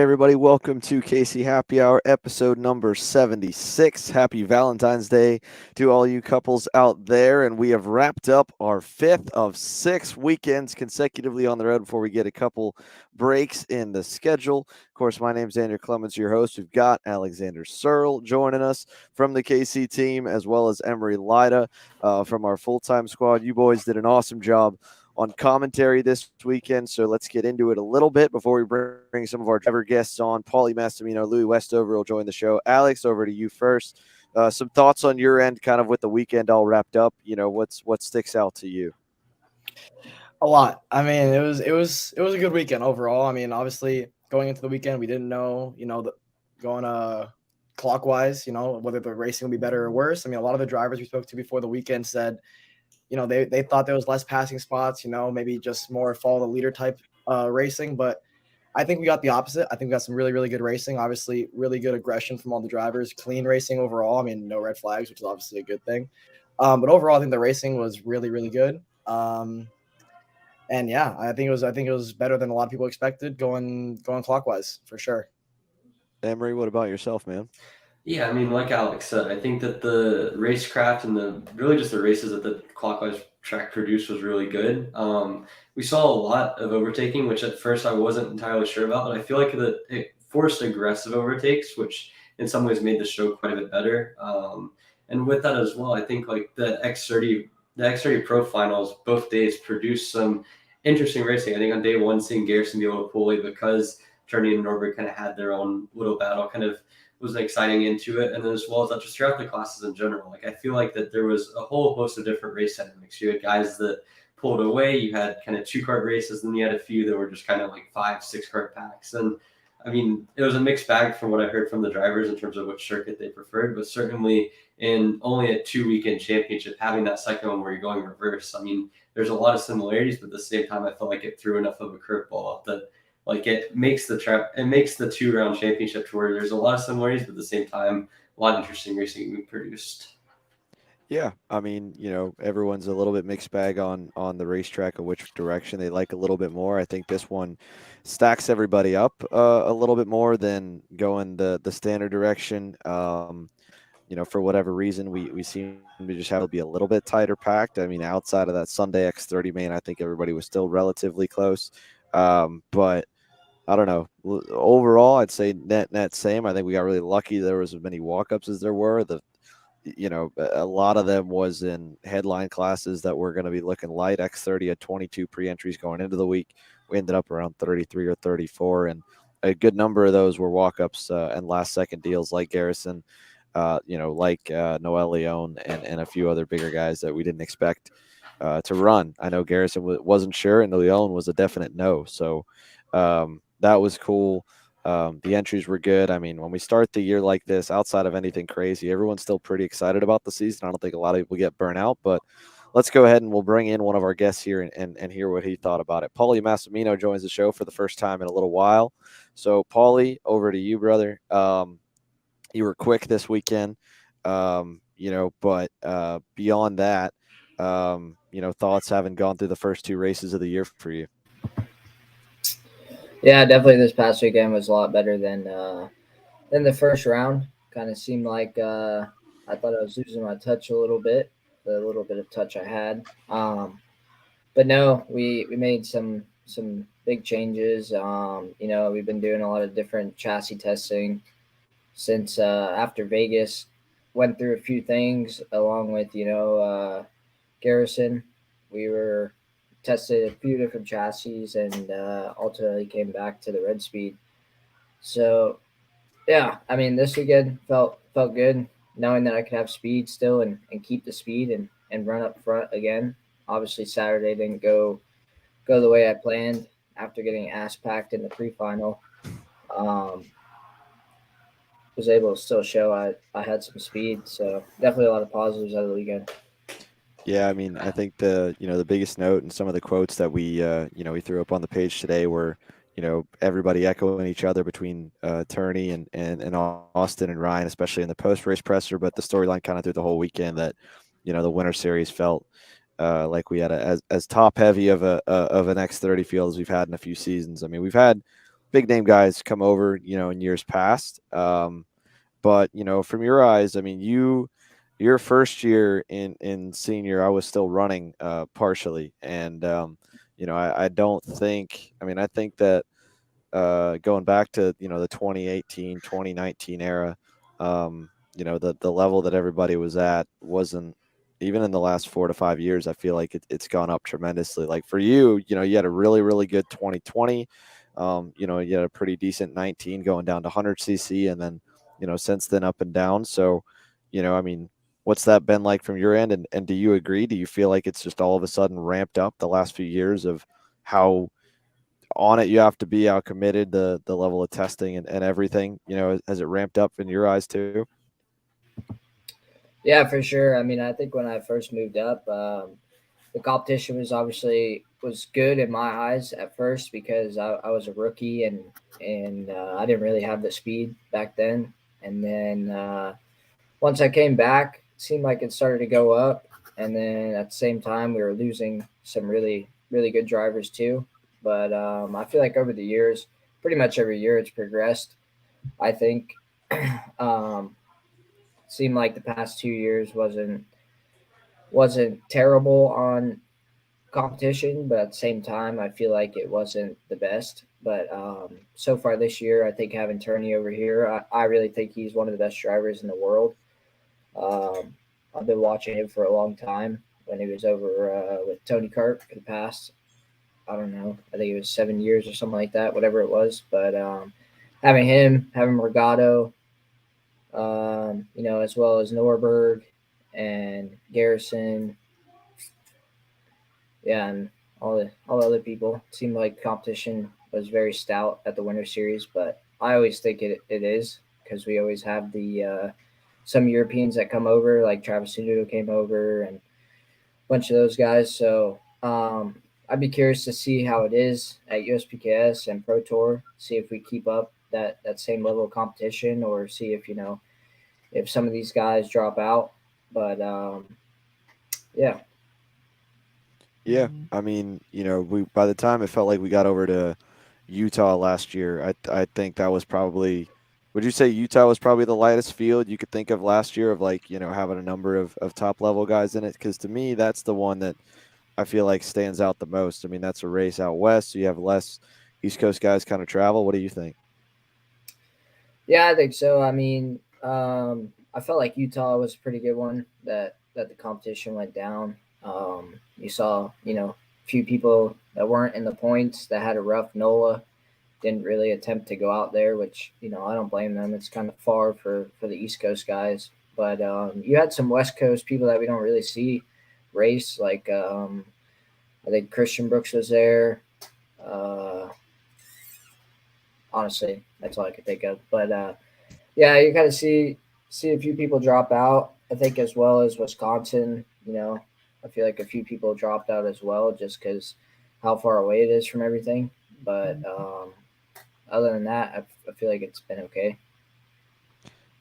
everybody. Welcome to Casey Happy Hour, episode number 76. Happy Valentine's Day to all you couples out there. And we have wrapped up our fifth of six weekends consecutively on the road before we get a couple breaks in the schedule. Of course, my name is Andrew Clemens, your host. We've got Alexander Searle joining us from the KC team, as well as Emory, Lyda from our full-time squad. You boys did an awesome job on commentary this weekend. So let's get into it a little bit before we bring some of our driver guests on. Pauly, Massimino, Louie, Westover will join the show. Alex, over to you first. Some thoughts on your end, kind of with the weekend all wrapped up. What sticks out to you? A lot. I mean, it was a good weekend overall. I mean, obviously going into the weekend, we didn't know, going clockwise, whether the racing would be better or worse. I mean, a lot of the drivers we spoke to before the weekend said, they thought there was less passing spots, maybe just more follow the leader type racing. But I think we got the opposite. I think we got some really, really good racing. Obviously, really good aggression from all the drivers. Clean racing overall. I mean, no red flags, which is obviously a good thing. But overall, I think the racing was really, really good. And yeah, I think it was better than a lot of people expected going clockwise for sure. Emery, what about yourself, man? Yeah, I mean, like Alex said, I think that the racecraft and the really just the races that the clockwise track produced was really good. We saw a lot of overtaking, which at first I wasn't entirely sure about, but I feel like that it forced aggressive overtakes, which in some ways made the show quite a bit better. And with that as well, I think like the X30 Pro Finals both days produced some interesting racing. I think on day one, seeing Garrison be able to pull because Turney and Norberg kind of had their own little battle, kind of was exciting into it, and then as well as that, just throughout the classes in general. Like I feel like that there was a whole host of different race dynamics. You had guys that pulled away, you had kind of 2-cart races, and then you had a few that were just kind of like 5-6-cart packs. And I mean, it was a mixed bag from what I heard from the drivers in terms of which circuit they preferred, but certainly in only a 2-weekend championship, having that second one where you're going reverse, I mean, there's a lot of similarities, but at the same time, I felt like it threw enough of a curveball that it makes the 2-round championship to where there's a lot of similarities, but at the same time, a lot of interesting racing being produced. Yeah, I mean, everyone's a little bit mixed bag on the racetrack of which direction they like a little bit more. I think this one stacks everybody up a little bit more than going the standard direction. For whatever reason, we seem to just have to be a little bit tighter packed. I mean, outside of that Sunday X30 main, I think everybody was still relatively close. But I don't know. Overall, I'd say net same. I think we got really lucky there was as many walk-ups as there were. A lot of them was in headline classes that were going to be looking light. X30 had 22 pre-entries going into the week. We ended up around 33 or 34, and a good number of those were walk-ups and last-second deals like Garrison, Noel Leon, and a few other bigger guys that we didn't expect to run. I know Garrison wasn't sure, and Leon was a definite no. So that was cool. The entries were good. I mean, when we start the year like this, outside of anything crazy, everyone's still pretty excited about the season. I don't think a lot of people get burnt out, but let's go ahead and we'll bring in one of our guests here and hear what he thought about it. Pauly Massimino joins the show for the first time in a little while. So, Pauly, over to you, brother. You were quick this weekend, but beyond that, thoughts having gone through the first two races of the year for you. Yeah, definitely. This past weekend was a lot better than the first round. Kind of seemed like I thought I was losing my touch a little bit, the little bit of touch I had. But no, we made some big changes. We've been doing a lot of different chassis testing since after Vegas. Went through a few things along with Garrison. We were tested a few different chassis and ultimately came back to the red speed. So yeah, I mean this weekend felt good knowing that I could have speed still and keep the speed and run up front again. Obviously Saturday didn't go the way I planned after getting ass packed in the pre-final. Um, was able to still show I had some speed, so definitely a lot of positives out of the weekend. Yeah, I mean, I think the biggest note and some of the quotes that we threw up on the page today were, everybody echoing each other between Turney and Austin and Ryan, especially in the post-race presser, but the storyline kind of through the whole weekend that, the Winter Series felt like we had as top heavy of an X30 field as we've had in a few seasons. I mean, we've had big name guys come over, in years past. But from your eyes, I mean, your first year in senior, I was still running partially, and I don't think. I mean, I think that going back to the 2018, 2019 era, the level that everybody was at wasn't even in the last 4 to 5 years. I feel like it's gone up tremendously. Like for you, you had a really really good 2020. You had a pretty decent 19 going down to 100cc, and then since then up and down. So, I mean, what's that been like from your end? And do you agree? Do you feel like it's just all of a sudden ramped up the last few years of how on it you have to be, how committed, the level of testing and everything, has it ramped up in your eyes too? Yeah, for sure. I mean, I think when I first moved up, the competition was good in my eyes at first because I was a rookie and I didn't really have the speed back then. And then once I came back, it seemed like it started to go up. And then at the same time, we were losing some really really good drivers too. But I feel like over the years, pretty much every year, it's progressed. I think um, seemed like the past 2 years wasn't terrible on competition, but at the same time, I feel like it wasn't the best. But so far this year, I think having Turney over here, I really think he's one of the best drivers in the world. Um, I've been watching him for a long time when he was over with Tony Kart for the past, I don't know, I think it was 7 years or something like that, whatever it was. But having him, having Morgado, as well as Norberg and Garrison, yeah, and all the other people. It seemed like competition was very stout at the Winter Series, but I always think it is because we always have the some Europeans that come over, like Travis Sunudo came over and a bunch of those guys. So I'd be curious to see how it is at USPKS and Pro Tour. See if we keep up that same level of competition, or see if if some of these guys drop out. But yeah, Yeah, I mean, we by the time it felt like we got over to Utah last year, I think that was probably. Would you say Utah was probably the lightest field you could think of last year of like having a number of top level guys in it? Because to me, that's the one that I feel like stands out the most. I mean, that's a race out west, so you have less East Coast guys kind of travel. What do you think? yeah, I think so. I mean, I felt like Utah was a pretty good one that the competition went down. You saw, a few people that weren't in the points that had a rough NOLA, didn't really attempt to go out there, which I don't blame them. It's kind of far for the East Coast guys, but you had some West Coast people that we don't really see race, like I think Christian Brooks was there. Uh, Honestly, that's all I could think of. But yeah, you kind of see a few people drop out. I think as well as Wisconsin. I feel like a few people dropped out as well, just because how far away it is from everything. But other than that, I feel like it's been okay.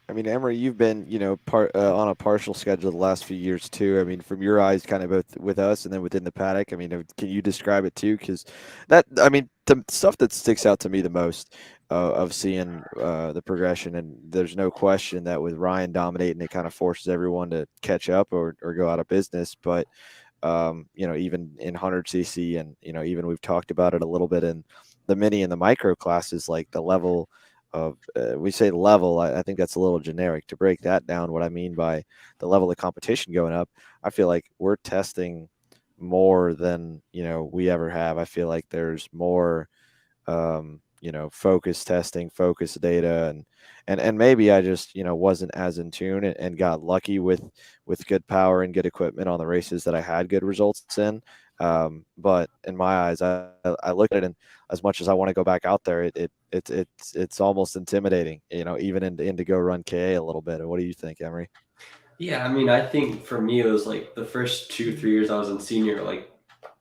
I mean, Emory, you've been, on a partial schedule the last few years too. I mean, from your eyes, kind of both with us and then within the paddock. I mean, can you describe it too? Because I mean, the stuff that sticks out to me the most of seeing the progression, and there's no question that with Ryan dominating, it kind of forces everyone to catch up or go out of business. But even in 100cc, and even we've talked about it a little bit in the mini and the micro classes, like the level of we say level, I think that's a little generic. To break that down, what I mean by the level of competition going up, I feel like we're testing more than we ever have. I feel like there's more focus testing, focus data, and maybe I just wasn't as in tune and got lucky with good power and good equipment on the races that I had good results in. But in my eyes, I look at it, and as much as I want to go back out there, it's almost intimidating, even into go run KA a little bit. What do you think, Emory? Yeah, I mean, I think for me, it was like the first 2, 3 years I was in senior, like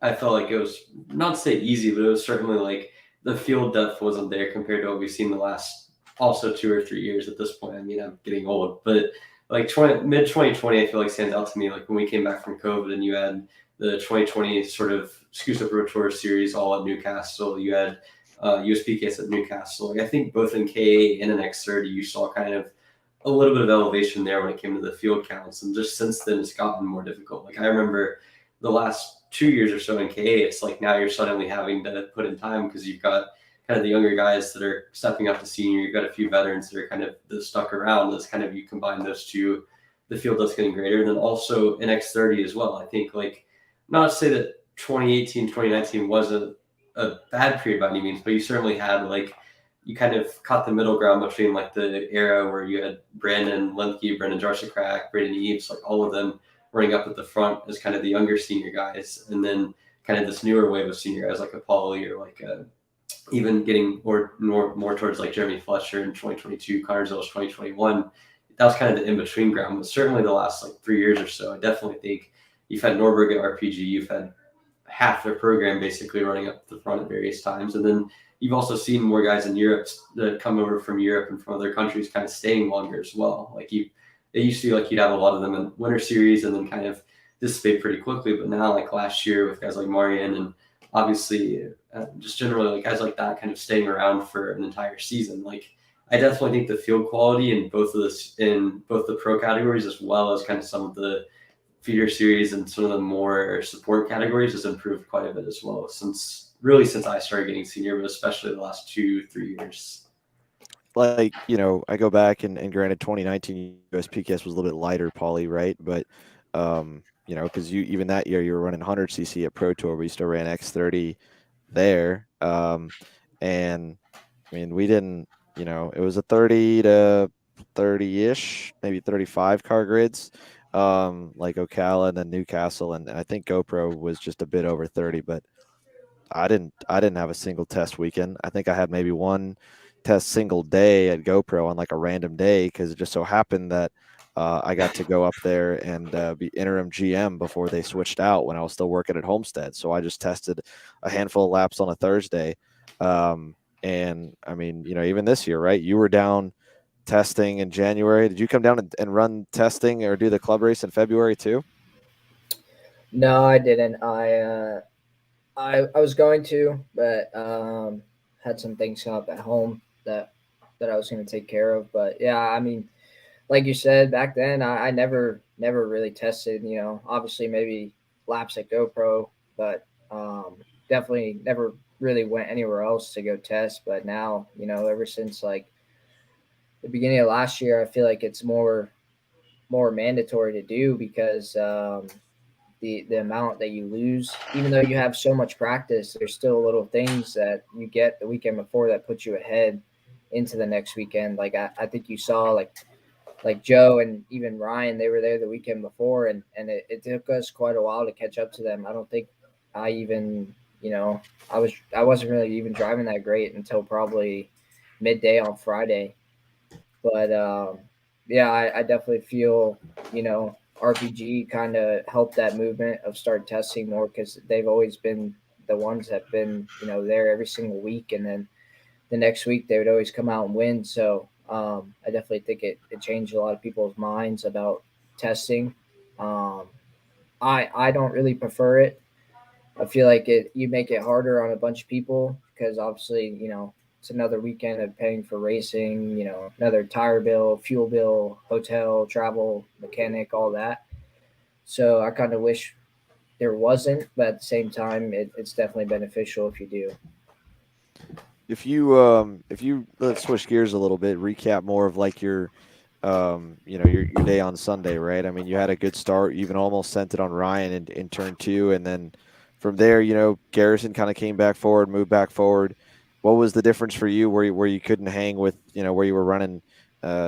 I felt like it was not to say easy, but it was certainly like the field depth wasn't there compared to what we've seen the last also 2 or 3 years at this point. I mean, I'm getting old, but like mid 2020, I feel like stands out to me. Like when we came back from COVID and you had the 2020 sort of SKUSA Pro Tour series all at Newcastle, you had USPKs at Newcastle. Like, I think both in KA and in X30, you saw kind of a little bit of elevation there when it came to the field counts. And just since then, it's gotten more difficult. Like, I remember the last 2 years or so in KA, it's like now you're suddenly having to put in time because you've got kind of the younger guys that are stepping up to senior. You've got a few veterans that are kind of stuck around. That's kind of, you combine those two, the field that's getting greater. And then also in X30 as well. I think, like, not to say that 2018, 2019 wasn't a bad period by any means, but you certainly had, like, you kind of caught the middle ground between, like, the era where you had Brandon Lemke, Brendan Jarsakrak, Braden Eves, like all of them running up at the front as kind of the younger senior guys, and then kind of this newer wave of senior guys like a Pauly or like even getting more towards like Jeremy Fletcher in 2022, Connor Zills 2021. That was kind of the in-between ground. But certainly the last like 3 years or so, I definitely think you've had Norberg at RPG, you've had half their program basically running up the front at various times. And then you've also seen more guys in Europe that come over from Europe and from other countries kind of staying longer as well. Like, it used to be like you'd have a lot of them in Winter Series and then kind of dissipate pretty quickly. But now, like last year with guys like Marian and obviously just generally like guys like that kind of staying around for an entire season, like, I definitely think the field quality in both the pro categories as well as kind of some of the feeder series and some of the more support categories has improved quite a bit as well since I started getting senior, but especially the last 2-3 years. Like, I go back and granted 2019 USPKS was a little bit lighter, Pauly, right? But, because even that year you were running 100cc at Pro Tour, we still ran X30 there. And I mean, we didn't, it was a 30 to 30-ish, maybe 35 car grids, like Ocala and then Newcastle. And I think GoPro was just a bit over 30, but I didn't have a single test weekend. I think I had maybe one test single day at GoPro on like a random day because it just so happened that I got to go up there and be interim GM before they switched out when I was still working at Homestead. So I just tested a handful of laps on a Thursday. And I mean, even this year, right? You were down testing in January. Did you come down and run testing or do the club race in February too? No, I didn't. I was going to, but had some things come up at home that I was going to take care of. But yeah, I mean, like you said, back then I never really tested. Obviously maybe laps at GoPro, but definitely never really went anywhere else to go test. But now, ever since like the beginning of last year, I feel like it's more mandatory to do because the amount that you lose, even though you have so much practice, there's still little things that you get the weekend before that put you ahead into the next weekend. Like I think you saw like Joe and even Ryan, they were there the weekend before, and it took us quite a while to catch up to them. I don't think I even, I wasn't really even driving that great until probably midday on Friday. But yeah, I definitely feel, RPG kind of helped that movement of start testing more because they've always been the ones that have been, there every single week. And then the next week they would always come out and win. So I definitely think it changed a lot of people's minds about testing. I don't really prefer it. I feel like you make it harder on a bunch of people because obviously, it's another weekend of paying for racing, another tire bill, fuel bill, hotel, travel, mechanic, all that. So I kind of wish there wasn't, but at the same time, it's definitely beneficial if you do. If you let's switch gears a little bit, recap more of like your your day on Sunday, right? I mean, you had a good start. You even almost sent it on Ryan in turn two, and then from there, Garrison kind of came back forward, moved back forward. What was the difference for you where you couldn't hang with, where you were running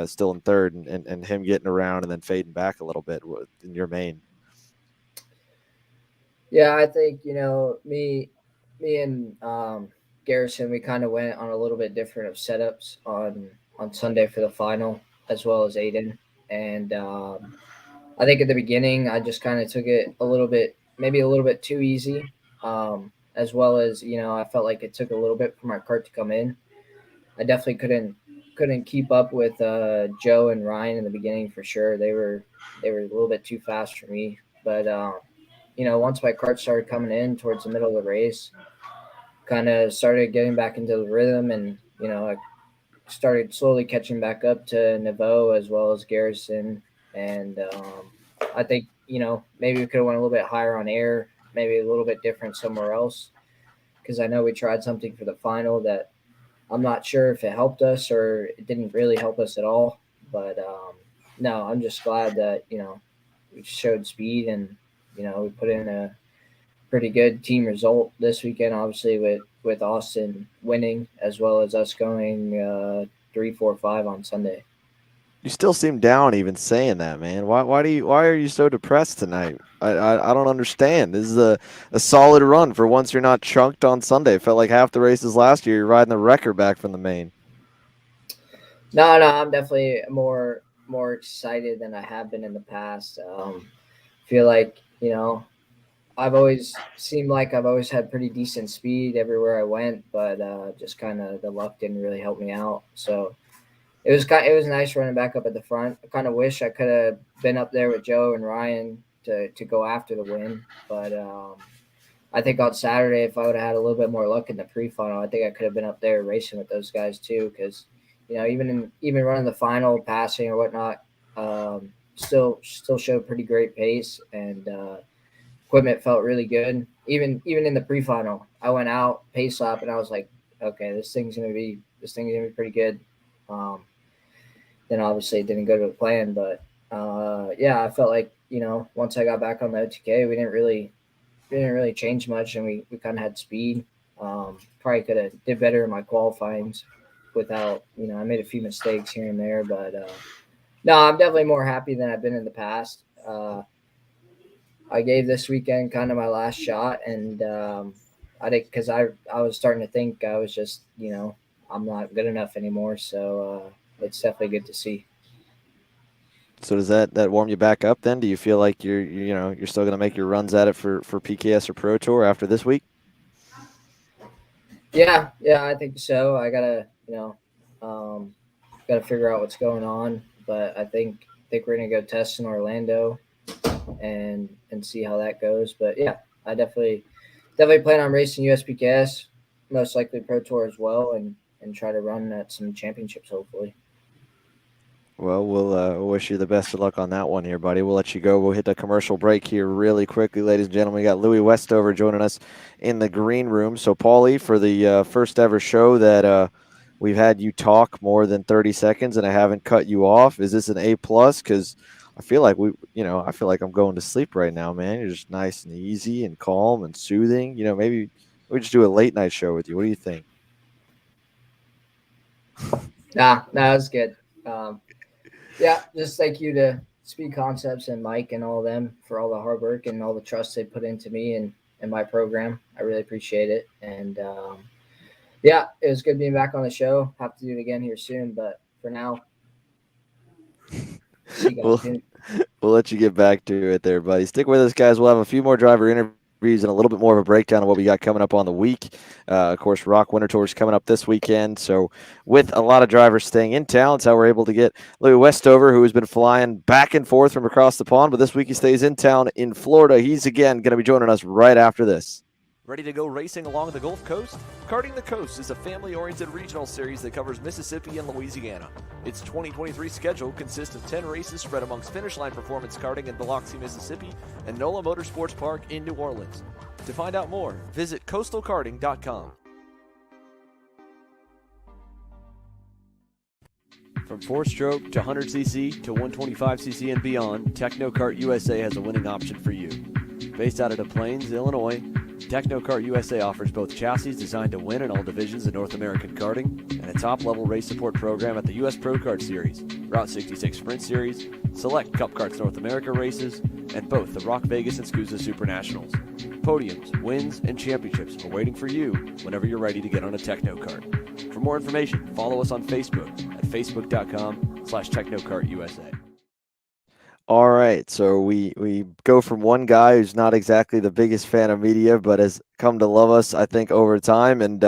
still in third and him getting around and then fading back a little bit in your main? Yeah, I think, me and Garrison, we kind of went on a little bit different of setups on Sunday for the final, as well as Aiden. And I think at the beginning, I just kind of took it maybe a little bit too easy, as well as, I felt like it took a little bit for my cart to come in. I definitely couldn't keep up with Joe and Ryan in the beginning for sure. They were a little bit too fast for me. But once my cart started coming in towards the middle of the race, kind of started getting back into the rhythm, and I started slowly catching back up to Naveau as well as Garrison, and I think maybe we could have went a little bit higher on air, maybe a little bit different somewhere else, because I know we tried something for the final that I'm not sure if it helped us or it didn't really help us at all. But no, I'm just glad that we showed speed, and we put in a pretty good team result this weekend, obviously with Austin winning as well as us going 3-4-5 on Sunday. You still seem down even saying that, man. Why are you so depressed tonight? I don't understand. This is a solid run for once you're not chunked on Sunday. It felt like half the races last year you're riding the wrecker back from the main. No, I'm definitely more excited than I have been in the past. Feel like, I've always seemed like I've always had pretty decent speed everywhere I went, but just kind of the luck didn't really help me out. So it was nice running back up at the front. I kind of wish I could have been up there with Joe and Ryan to go after the win, but I think on Saturday, if I would have had a little bit more luck in the pre-final, I think I could have been up there racing with those guys too. Because even running the final, passing or whatnot, still showed pretty great pace, and equipment felt really good. Even in the pre-final, I went out pace lap, and I was like, okay, this thing's gonna be pretty good. Then obviously it didn't go to the plan, but yeah, I felt like once I got back on the OTK, we didn't really change much, and we kind of had speed. Probably could have did better in my qualifyings without I made a few mistakes here and there, but no, I'm definitely more happy than I've been in the past. I gave this weekend kind of my last shot, and I did, because I was starting to think I was just I'm not good enough anymore. So it's definitely good to see. So does that warm you back up then? Do you feel like you're still going to make your runs at it for PKS or Pro Tour after this week? Yeah, I think so. I gotta gotta figure out what's going on, but I think we're gonna go test in Orlando and see how that goes. But yeah, I definitely plan on racing USPKS, most likely Pro Tour as well, and try to run at some championships hopefully. Well, we'll wish you the best of luck on that one here, buddy. We'll let you go. We'll hit the commercial break here really quickly, ladies and gentlemen. We got Louie Westover joining us in the green room. So, Paulie, for the first ever show that we've had you talk more than 30 seconds and I haven't cut you off, is this an A+? Because I feel like I feel like I'm going to sleep right now, man. You're just nice and easy and calm and soothing. Maybe we just do a late night show with you. What do you think? Nah, that's good. Yeah, just thank you to Speed Concepts and Mike and all of them for all the hard work and all the trust they put into me and my program. I really appreciate it. And yeah, it was good being back on the show. Have to do it again here soon, but for now, see you guys soon. We'll let you get back to it there, buddy. Stick with us, guys. We'll have a few more driver interviews and a little bit more of a breakdown of what we got coming up on the week. Of course, Rock Winter Tour is coming up this weekend. So with a lot of drivers staying in town, it's how we're able to get Louie Westover, who has been flying back and forth from across the pond. But this week he stays in town in Florida. He's, again, going to be joining us right after this. Ready to go racing along the Gulf Coast? Karting the Coast is a family-oriented regional series that covers Mississippi and Louisiana. Its 2023 schedule consists of 10 races spread amongst Finish Line Performance Karting in Biloxi, Mississippi, and NOLA Motorsports Park in New Orleans. To find out more, visit coastalkarting.com. From 4-stroke to 100cc to 125cc and beyond, Technokart USA has a winning option for you. Based out of Des Plaines, Illinois, Technokart USA offers both chassis designed to win in all divisions of North American karting and a top-level race support program at the U.S. Pro Kart Series, Route 66 Sprint Series, select Cup Karts North America races, and both the Rock Vegas and SKUSA Super Nationals. Podiums, wins, and championships are waiting for you whenever you're ready to get on a Technokart. For more information, follow us on Facebook at facebook.com/TechnokartUSA. All right, so we go from one guy who's not exactly the biggest fan of media, but has come to love us, I think, over time, and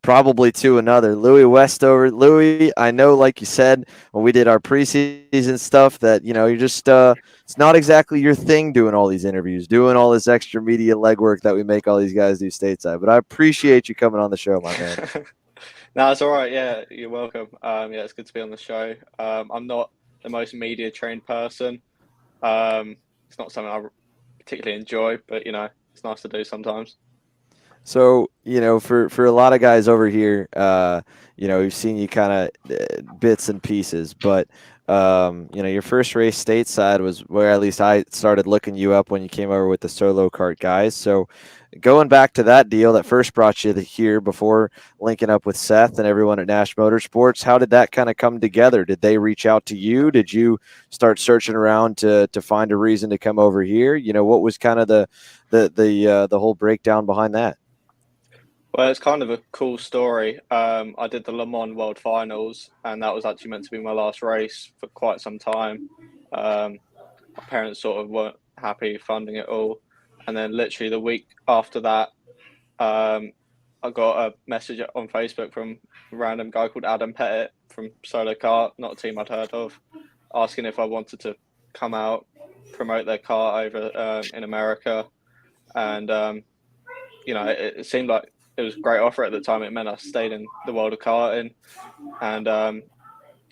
probably to another, Louie Westover. Louie, I know, like you said when we did our preseason stuff, that you're just it's not exactly your thing doing all these interviews, doing all this extra media legwork that we make all these guys do stateside. But I appreciate you coming on the show, my man. No, it's all right. Yeah, you're welcome. Yeah, it's good to be on the show. I'm not the most media trained person. It's not something I particularly enjoy, but it's nice to do sometimes. So, for a lot of guys over here, we've seen you kind of bits and pieces, but, your first race stateside was where at least I started looking you up when you came over with the solo kart guys. So, going back to that deal that first brought you here before linking up with Seth and everyone at Nash Motorsports, how did that kind of come together? Did they reach out to you? Did you start searching around to find a reason to come over here? What was kind of the whole breakdown behind that? Well, it's kind of a cool story. I did the Le Mans World Finals, and that was actually meant to be my last race for quite some time. My parents sort of weren't happy funding it all. And then literally the week after that, I got a message on Facebook from a random guy called Adam Pettit from Solo Kart, not a team I'd heard of, asking if I wanted to come out, promote their car over in America. And, it seemed like it was a great offer at the time. It meant I stayed in the world of karting. And,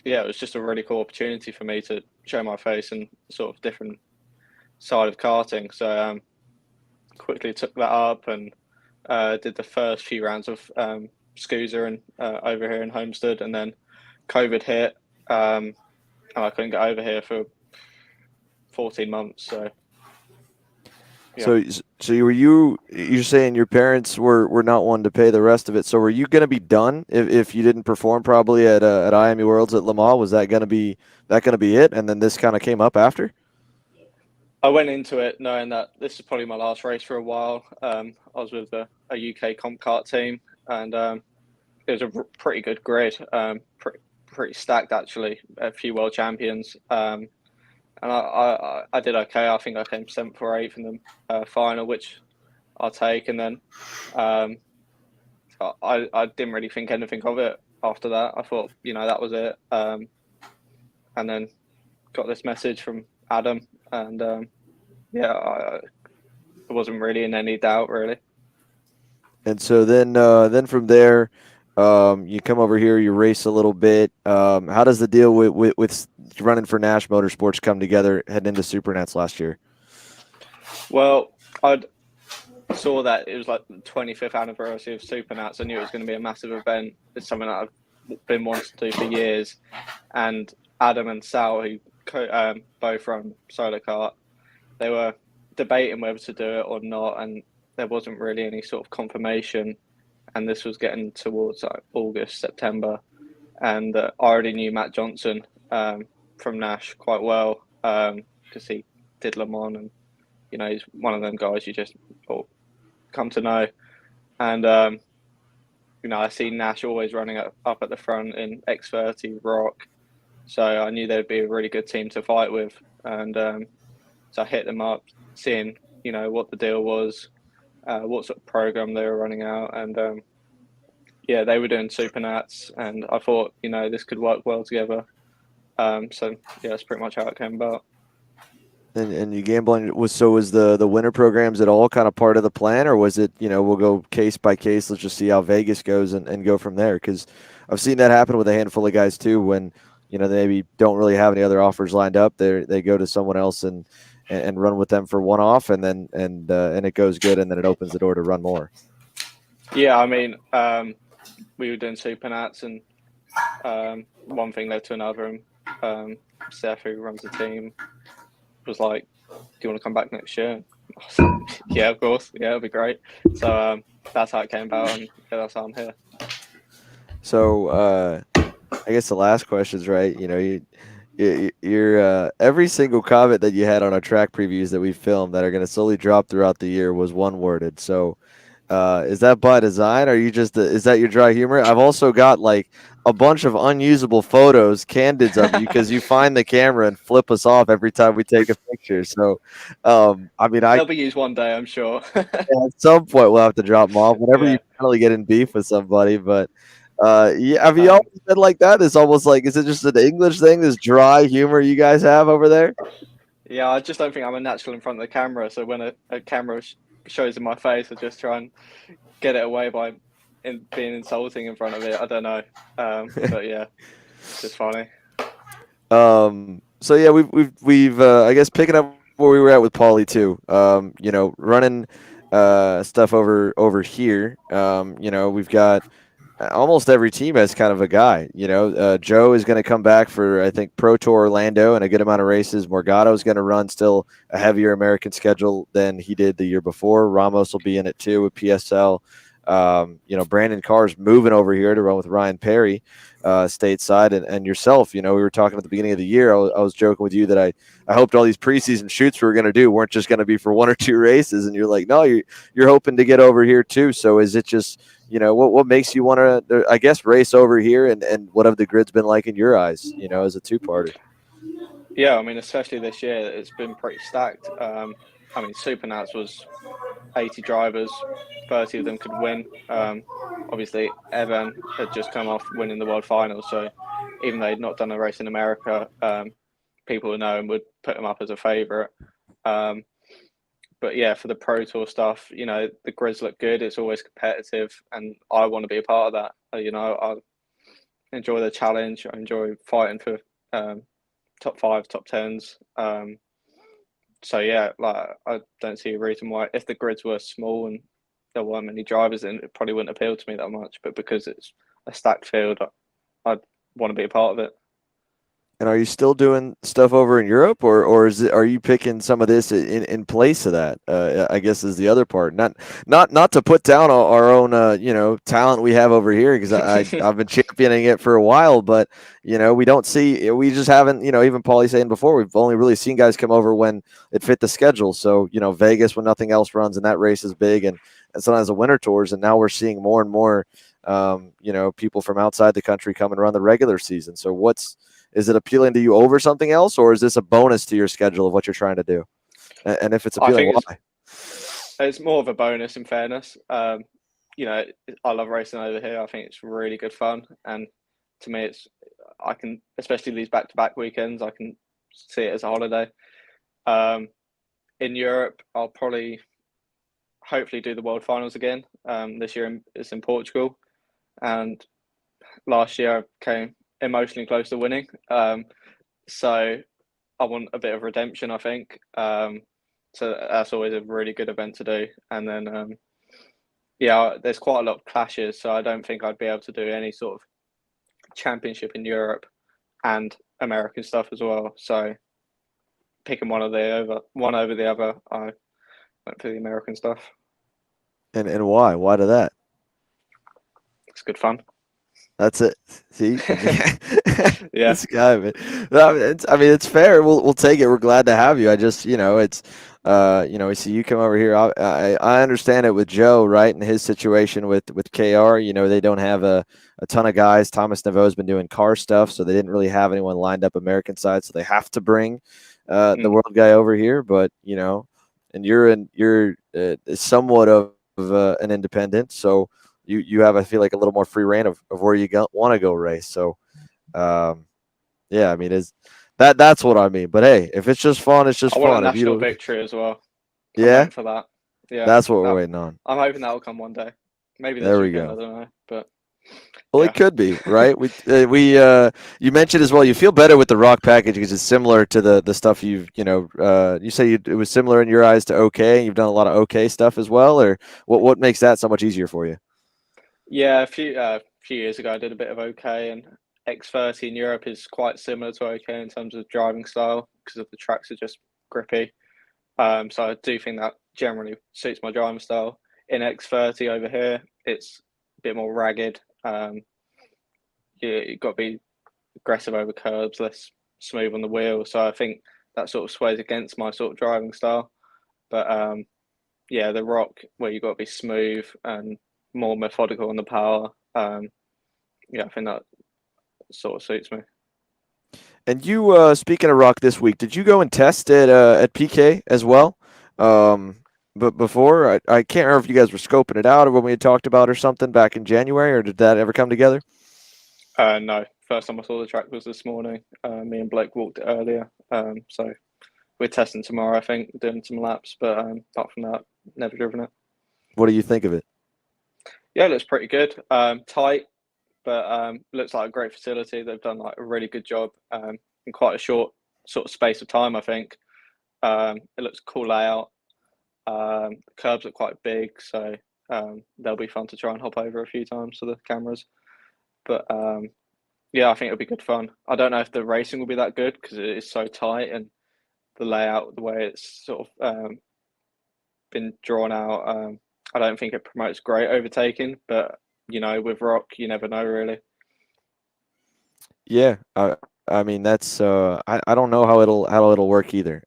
it was just a really cool opportunity for me to show my face and sort of different side of karting. So quickly took that up and did the first few rounds of SKUSA and over here in Homestead, and then COVID hit, and I couldn't get over here for 14 months. So, yeah. So you're saying your parents were not wanting to pay the rest of it. So were you going to be done if you didn't perform probably at IME Worlds at Le Mans? Was that going to be it? And then this kind of came up after? I went into it knowing that this is probably my last race for a while. I was with a UK comp kart team, and it was a pretty good grid, pretty stacked actually. A few world champions, and I did okay. I think I came 7th or 8th in the final, which I'll take. And then I didn't really think anything of it after that. I thought that was it, and then got this message from Adam. And I wasn't really in any doubt, really. And so then from there, you come over here, you race a little bit. How does the deal with running for Nash Motorsports come together heading into Supernats last year? Well, I saw that it was like the 25th anniversary of Supernats. I knew it was going to be a massive event. It's something that I've been wanting to do for years. And Adam and Searle, who both run Solo Kart, they were debating whether to do it or not, and there wasn't really any sort of confirmation. And this was getting towards like August, September, and I already knew Matt Johnson from Nash quite well because he did Le Mans, and he's one of them guys you just come to know. And I see Nash always running up at the front in X30 Rock. So I knew they'd be a really good team to fight with. And so I hit them up, seeing, what the deal was, what sort of program they were running out. And they were doing Supernats. And I thought, this could work well together. That's pretty much how it came about. And you gambling was the winter programs at all kind of part of the plan, or was it, we'll go case by case, let's just see how Vegas goes and go from there? Because I've seen that happen with a handful of guys too, when they maybe don't really have any other offers lined up. They go to someone else and run with them for one off, and then it goes good, and then it opens the door to run more. Yeah, I mean, we were doing Supernats, and one thing led to another. And Seth, who runs the team, was like, "Do you want to come back next year?" I was like, yeah, of course. Yeah, it'll be great. So that's how it came about, and that's how I'm here. So I guess the last question is, right, you're every single comment that you had on our track previews that we filmed that are going to slowly drop throughout the year was one worded. So is that by design, or is that your dry humor? I've also got a bunch of unusable photos, candids of you because you find the camera and flip us off every time we take a picture. So, I mean, They'll be used one day, I'm sure. at some point we'll have to drop them off whenever Yeah. you finally get in beef with somebody. But yeah, have you Um, always been like that? It's almost like, is it just an English thing? This dry humor you guys have over there? Yeah, I just don't think I'm a natural in front of the camera. So when a camera shows in my face, I just try and get it away by being insulting in front of it. I don't know. But yeah, it's just funny. So yeah, we've I guess picking up where we were at with Pauly too. You know, running stuff over here. You know, we've got almost every team has kind of a guy. You know, Joe is going to come back for, I think, Pro Tour Orlando and a good amount of races. Morgado is going to run still a heavier American schedule than he did the year before. Ramos will be in it too with PSL. You know, Brandon Carr's moving over here to run with Ryan Perry stateside, and yourself. You know, we were talking at the beginning of the year. I was joking with you that I hoped all these preseason shoots we were going to do weren't just going to be for one or two races, and you're like, no, you're hoping to get over here too. So is it just, you know, what makes you want to, I guess, race over here, and what have the grids been like in your eyes, you know, as a two-parter? Yeah, I mean, especially this year, it's been pretty stacked. I mean, Supernats was 80 drivers, 30 of them could win. Obviously, Evan had just come off winning the World Final, so even though he'd not done a race in America, people who know him would put him up as a favourite. But yeah, for the Pro Tour stuff, you know, the grids look good. It's always competitive, and I want to be a part of that. You know, I enjoy the challenge. I enjoy fighting for top 5, top 10s. So yeah, like I don't see a reason why, if the grids were small and there weren't many drivers, then it probably wouldn't appeal to me that much. But because it's a stacked field, I'd want to be a part of it. And are you still doing stuff over in Europe, or are you picking some of this in place of that? I guess is the other part. Not to put down our own you know, talent we have over here, because I've been championing it for a while, but you know, we just haven't, you know, even Paulie saying before, we've only really seen guys come over when it fit the schedule. So you know, Vegas when nothing else runs, and that race is big, and sometimes the winter tours, and now we're seeing more and more you know, people from outside the country come and run the regular season. So is it appealing to you over something else, or is this a bonus to your schedule of what you're trying to do? And if it's I appealing, think why? it's more of a bonus, in fairness. You know, I love racing over here. I think it's really good fun, and to me, I can, especially these back-to-back weekends, I can see it as a holiday. In Europe, I'll probably hopefully do the World Finals again. This year it's in Portugal, and last year I came emotionally close to winning. So I want a bit of redemption, I think. So that's always a really good event to do. And then, yeah, there's quite a lot of clashes, so I don't think I'd be able to do any sort of championship in Europe and American stuff as well. So picking one over the other, I went for the American stuff. And why? Why to that? It's good fun. That's it. See, Yeah. this guy, man. No, I mean, it's fair. We'll take it. We're glad to have you. I just, you know, it's, you know, we see you come over here. I understand it with Joe, right, and his situation with KR. You know, they don't have a ton of guys. Thomas Naveau's been doing car stuff, so they didn't really have anyone lined up American side, so they have to bring the world guy over here. But you know, and you're somewhat of an independent, so. You have, I feel like, a little more free reign of where you want to go race. So, yeah, I mean, that's what I mean. But hey, if it's just fun, it's just I want fun. a If you national don't, victory as well. I'm yeah, waiting for that. Yeah, that's what we're waiting on. I'm hoping that will come one day. Maybe this There we weekend. go. I don't know, but Well, yeah. it could be, right? You mentioned as well. You feel better with the rock package because it's similar to the stuff you know. You say it was similar in your eyes to OK. You've done a lot of OK stuff as well, or what makes that so much easier for you? Yeah, a few years ago, I did a bit of OK, and X30 in Europe is quite similar to OK in terms of driving style because of the tracks are just grippy. So I do think that generally suits my driving style. In X30 over here, it's a bit more ragged. You've got to be aggressive over curbs, less smooth on the wheel. So I think that sort of sways against my sort of driving style. But yeah, the rock where you've got to be smooth and more methodical on the power. Yeah, I think that sort of suits me. And you, speaking of rock this week, did you go and test at PK as well? But before, I can't remember if you guys were scoping it out or when we had talked about or something back in January, or did that ever come together? No, first time I saw the track was this morning. Me and Blake walked it earlier, so we're testing tomorrow. I think doing some laps, but apart from that, never driven it. What do you think of it? Yeah, it looks pretty good. Tight, but looks like a great facility. They've done like a really good job in quite a short sort of space of time. I think it looks a cool layout. The curbs look quite big, so they'll be fun to try and hop over a few times for the cameras. But yeah, I think it'll be good fun. I don't know if the racing will be that good because it is so tight and the layout, the way it's sort of been drawn out. I don't think it promotes great overtaking, but with rock, you never know really. Yeah, I mean that's I don't know how it'll work either.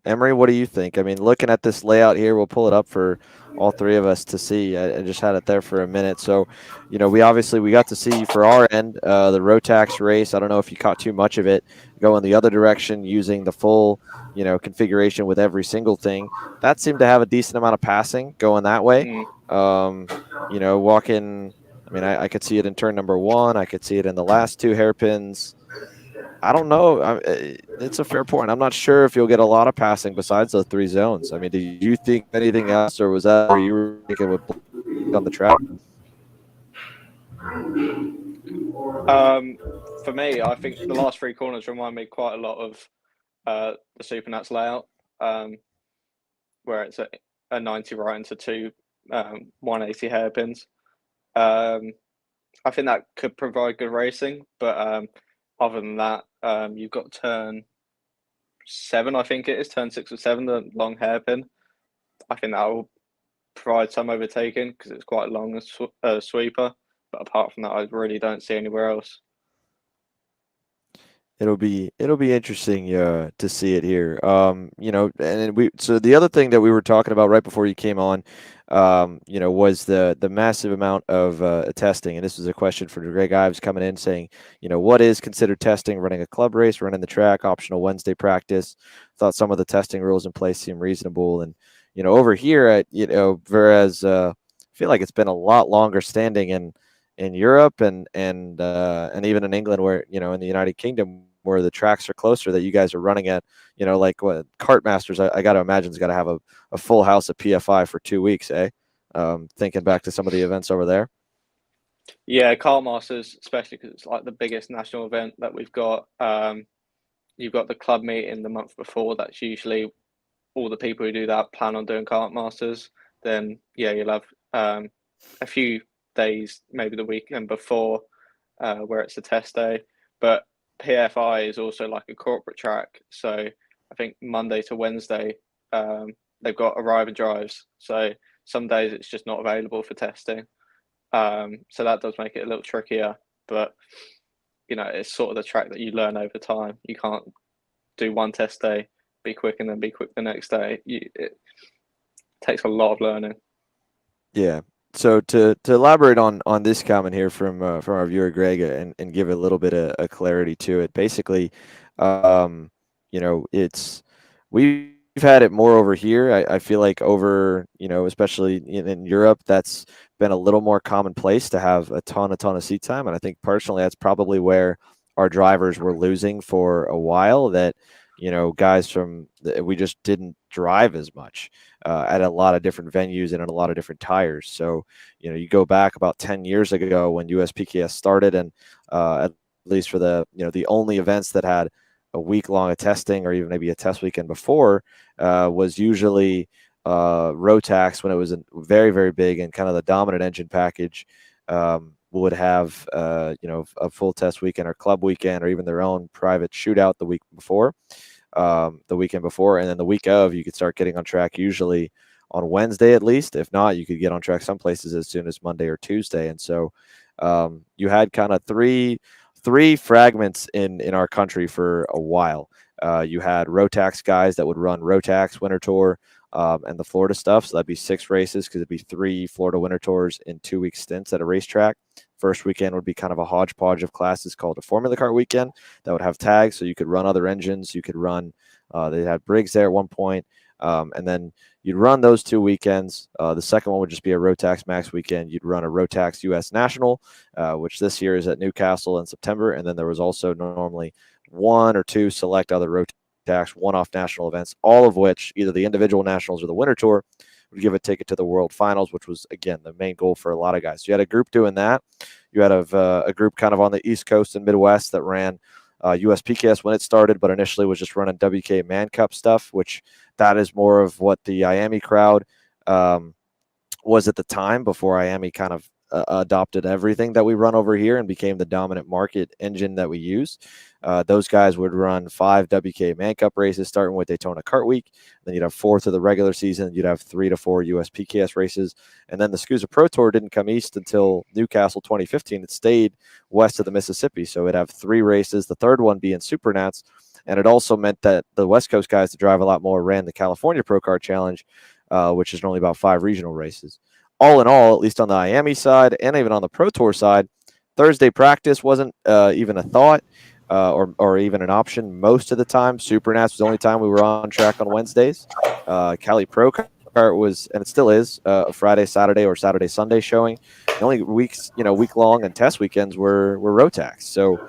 Emory, what do you think? I mean, looking at this layout here, we'll pull it up for all three of us to see. I just had it there for a minute, so we got to see for our end the Rotax race. I don't know if you caught too much of it, going the other direction using the full configuration with every single thing. That seemed to have a decent amount of passing going that way. Walking. I mean, I could see it in turn number 1. I could see it in the last 2 hairpins. I don't know. It's a fair point. I'm not sure if you'll get a lot of passing besides those 3 zones. I mean, did you think anything else, or was that where you were thinking would on the track? For me, I think the last 3 corners remind me quite a lot of the Supernats layout, where it's a 90 right into 2 180 hairpins. I think that could provide good racing, but other than that, you've got turn 7, I think it is, turn 6 or 7, the long hairpin. I think that will provide some overtaking because it's quite long sweeper. But apart from that, I really don't see anywhere else. It'll be interesting to see it here. So the other thing that we were talking about right before you came on, was the massive amount of testing. And this was a question for Greg Ives coming in saying, what is considered testing? Running a club race, running the track, optional Wednesday practice. Thought some of the testing rules in place seem reasonable. And over here at whereas I feel like it's been a lot longer standing in Europe and even in England, where in the United Kingdom, where the tracks are closer, that you guys are running at, like what Kart Masters, I got to imagine has got to have a full house of PFI for 2 weeks, eh? Thinking back to some of the events over there. Yeah, Kart Masters, especially because it's like the biggest national event that we've got. You've got the club meeting the month before. That's usually all the people who do that plan on doing Kart Masters. Then yeah, you'll have a few days, maybe the weekend before, where it's a test day. But PFI is also like a corporate track, so I think Monday to Wednesday they've got arrive and drives. So some days it's just not available for testing. So that does make it a little trickier. But it's sort of the track that you learn over time. You can't do one test day, be quick, and then be quick the next day. It takes a lot of learning. Yeah. So to elaborate on this comment here from our viewer Greg and give a little bit of clarity to it, basically, it's we've had it more over here. I feel like over especially in Europe, that's been a little more commonplace to have a ton of seat time, and I think personally that's probably where our drivers were losing for a while. That guys we just didn't drive as much at a lot of different venues and in a lot of different tires. So, you go back about 10 years ago when USPKS started, and at least for the only events that had a week long of testing or even maybe a test weekend before was usually Rotax, when it was very, very big and kind of the dominant engine package. Would have a full test weekend or club weekend or even their own private shootout the weekend before, and then the week of you could start getting on track usually on Wednesday at least. If not, you could get on track some places as soon as Monday or Tuesday. And so you had kind of three fragments in our country for a while. You had Rotax guys that would run Rotax Winter Tour and the Florida stuff. So that'd be 6 races because it'd be 3 Florida Winter Tours in 2-week stints at a racetrack. First weekend would be kind of a hodgepodge of classes called a Formula Car weekend that would have tags, so you could run other engines. You could run. They had Briggs there at one point, and then you'd run those 2 weekends. The second one would just be a Rotax Max weekend. You'd run a Rotax US National, which this year is at Newcastle in September, and then there was also normally 1 or 2 select other Rotax one-off national events, all of which either the individual nationals or the Winter Tour would give a ticket to the World Finals, which was, again, the main goal for a lot of guys. So you had a group doing that. You had a group kind of on the East Coast and Midwest that ran USPKS when it started, but initially was just running WK Man Cup stuff, which that is more of what the Miami crowd was at the time before Miami kind of adopted everything that we run over here and became the dominant market engine that we use. Those guys would run 5 WK Man Cup races, starting with Daytona Kart Week. Then you'd have 4 through the regular season. You'd have 3 to 4 USPKS races. And then the SKUSA Pro Tour didn't come east until Newcastle 2015. It stayed west of the Mississippi. So it'd have 3 races, the third one being Supernats. And it also meant that the West Coast guys to drive a lot more ran the California Pro Kart Challenge, which is only about 5 regional races. All in all, at least on the Miami side and even on the Pro Tour side, Thursday practice wasn't even a thought or even an option most of the time. Supernats was the only time we were on track on Wednesdays. Cali Pro Kart was, and it still is, a Friday, Saturday, or Saturday, Sunday showing. The only weeks, week long and test weekends were Rotax. So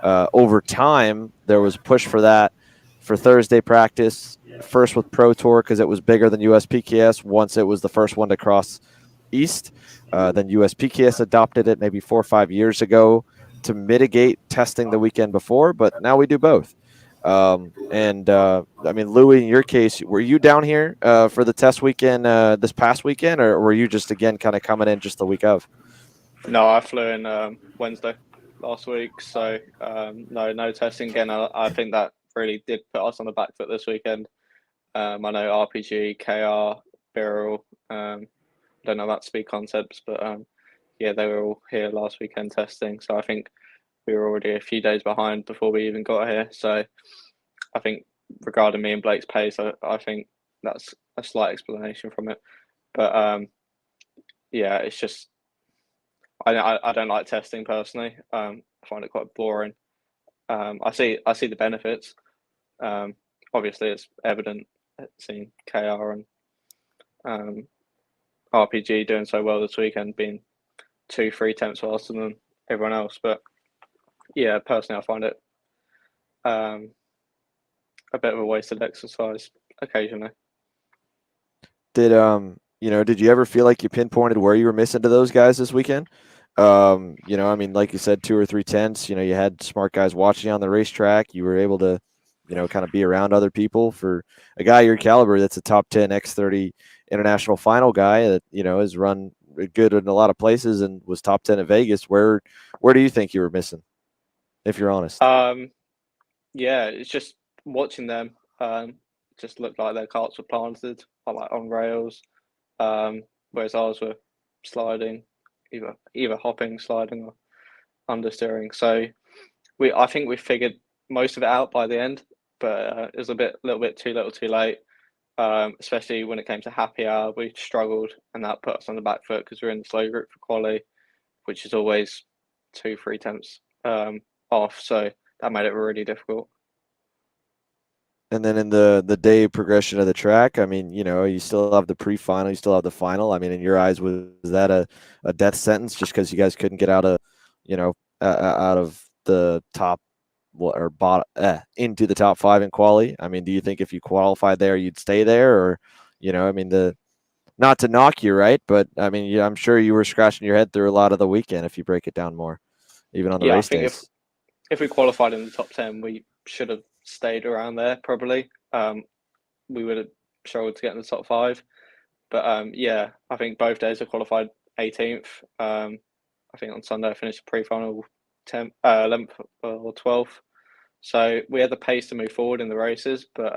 over time, there was a push for that for Thursday practice, first with Pro Tour because it was bigger than USPKS once it was the first one to cross east. Then USPKS adopted it maybe 4 or 5 years ago to mitigate testing the weekend before, but now we do both. I mean, Louie, in your case, were you down here for the test weekend this past weekend, or were you just, again, kind of coming in just the week of? No, I flew in Wednesday last week, so no testing again. I think that really did put us on the back foot this weekend. I know RPG, KR, Birrell, don't know about Speed Concepts, but yeah, they were all here last weekend testing. So I think we were already a few days behind before we even got here. So I think regarding me and Blake's pace, I think that's a slight explanation from it. But yeah, it's just I don't like testing personally. I find it quite boring. I see the benefits. Obviously, it's evident seeing KR and RPG doing so well this weekend, being 2-3 tenths faster than everyone else. But yeah, personally, I find it a bit of a wasted exercise occasionally. Did you ever feel like you pinpointed where you were missing to those guys this weekend? I mean, like you said, 2 or 3 tenths. You had smart guys watching you on the racetrack. You were able to, kind of be around other people. For a guy your caliber, that's a top 10 X30 international final guy that has run good in a lot of places and was top 10 at Vegas. Where do you think you were missing, if you're honest? Yeah, it's just watching them. Just looked like their carts were planted on rails, whereas ours were sliding, either hopping, sliding, or understeering. So I think we figured most of it out by the end, but it was a little bit too little, too late. Especially when it came to happy hour, we struggled, and that put us on the back foot because we're in the slow group for quali, which is always 2-3 tenths off. So that made it really difficult. And then in the day progression of the track, I mean, you still have the pre-final, you still have the final. I mean, in your eyes, was that a death sentence just because you guys couldn't get out of the top or bottom into the top 5 in quali? I mean, do you think if you qualified there, you'd stay there, or I mean, not to knock you, right? But I mean, I'm sure you were scratching your head through a lot of the weekend if you break it down more, even on the race days. I think if we qualified in the top 10, we should have stayed around there probably. We would have struggled to get in the top 5, but yeah, I think both days I qualified 18th. I think on Sunday I finished the pre-final 11th or 12th. So we had the pace to move forward in the races, but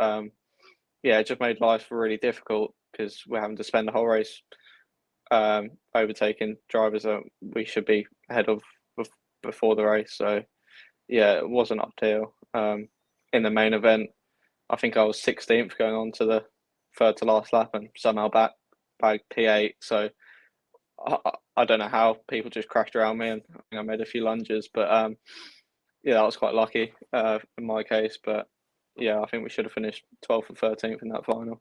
yeah, it just made life really difficult because we're having to spend the whole race overtaking drivers that we should be ahead of before the race. So yeah, it wasn't ideal. In the main event, I think I was 16th going on to third to last lap and somehow bagged P8. So I don't know how people just crashed around me, and I think I made a few lunges, but yeah, that was quite lucky in my case. But yeah, I think we should have finished 12th or 13th in that final.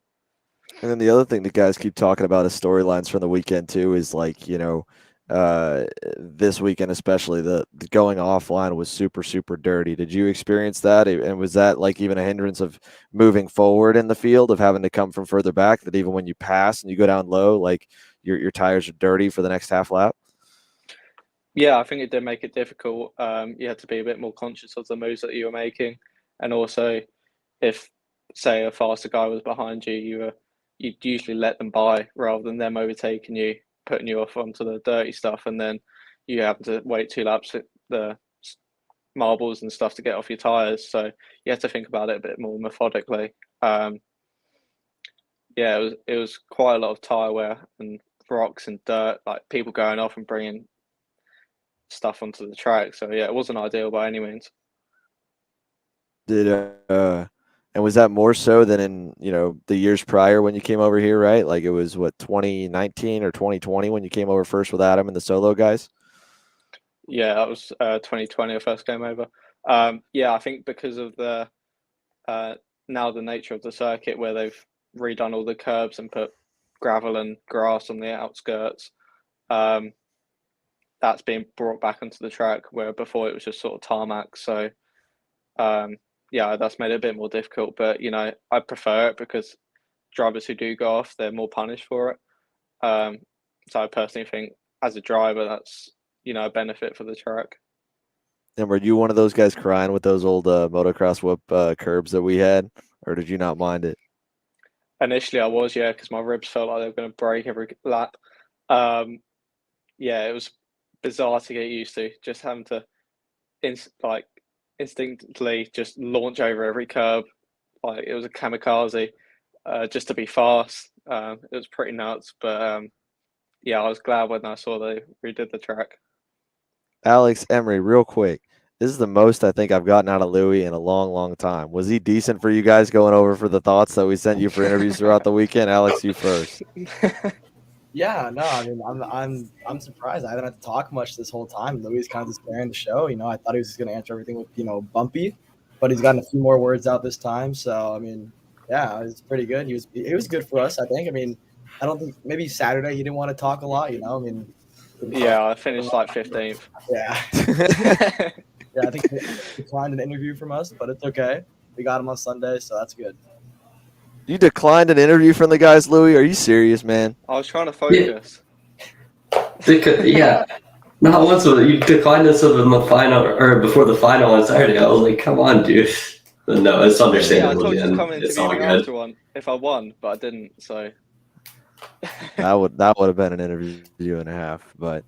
And then the other thing the guys keep talking about is storylines from the weekend too. Is like, you know, this weekend especially, the going offline was super dirty. Did you experience that? And was that like even a hindrance of moving forward in the field, of having to come from further back? That even when you pass and you go down low, like your tires are dirty for the next half lap? Yeah, I think it did make it difficult. You had to be a bit more conscious of the moves that you were making, and also if, say, a faster guy was behind you, you'd usually let them by rather than them overtaking you, putting you off onto the dirty stuff, and then you have to wait 2 laps at the marbles and stuff to get off your tires. So you have to think about it a bit more methodically. Yeah, it was quite a lot of tire wear and rocks and dirt, like people going off and bringing stuff onto the track. So yeah, it wasn't ideal by any means. Did and was that more so than in, you know, the years prior when you came over here, right? Like it was what, 2019 or 2020 when you came over first with Adam and the solo guys? Yeah, that was 2020 I first came over. Yeah, I think because of the now the nature of the circuit, where they've redone all the curbs and put gravel and grass on the outskirts, that's being brought back onto the track, where before it was just sort of tarmac. So yeah, that's made it a bit more difficult, but you know, I prefer it because drivers who do go off, they're more punished for it. So I personally think as a driver, that's, you know, a benefit for the track. And were you one of those guys crying with those old motocross whip curbs that we had, or did you not mind it? Initially I was, yeah, because my ribs felt like they were going to break every lap. Yeah, it was bizarre to get used to, just having to instinctively just launch over every curb, like it was a kamikaze, just to be fast. It was pretty nuts, but yeah, I was glad when I saw they redid the track. Alex, Emory, real quick. This is the most I think I've gotten out of Louie in a long time. Was he decent for you guys going over for the thoughts that we sent you for interviews throughout the weekend? Alex, you first. Yeah, no, I mean, I'm surprised. I haven't had to talk much this whole time. Louis kind of just carrying the show. You know, I thought he was just going to answer everything with, you know, bumpy, but he's gotten a few more words out this time. So, I mean, yeah, it was pretty good. He was good for us, I think. I mean, I don't think maybe Saturday he didn't want to talk a lot. You know, I mean, yeah, I finished like 15th. Yeah, yeah, I think he declined an interview from us, but it's okay. We got him on Sunday, so that's good. You declined an interview from the guys, Louie? Are you serious, man? I was trying to focus. Yeah. Not once was it. You declined us in the final or before the final on Saturday. I was like, come on, dude. But no, it's Yeah, I understandable. told you to Again. come and It's all interview me good. after one if I won, but I didn't. So That would have been an interview and a half. But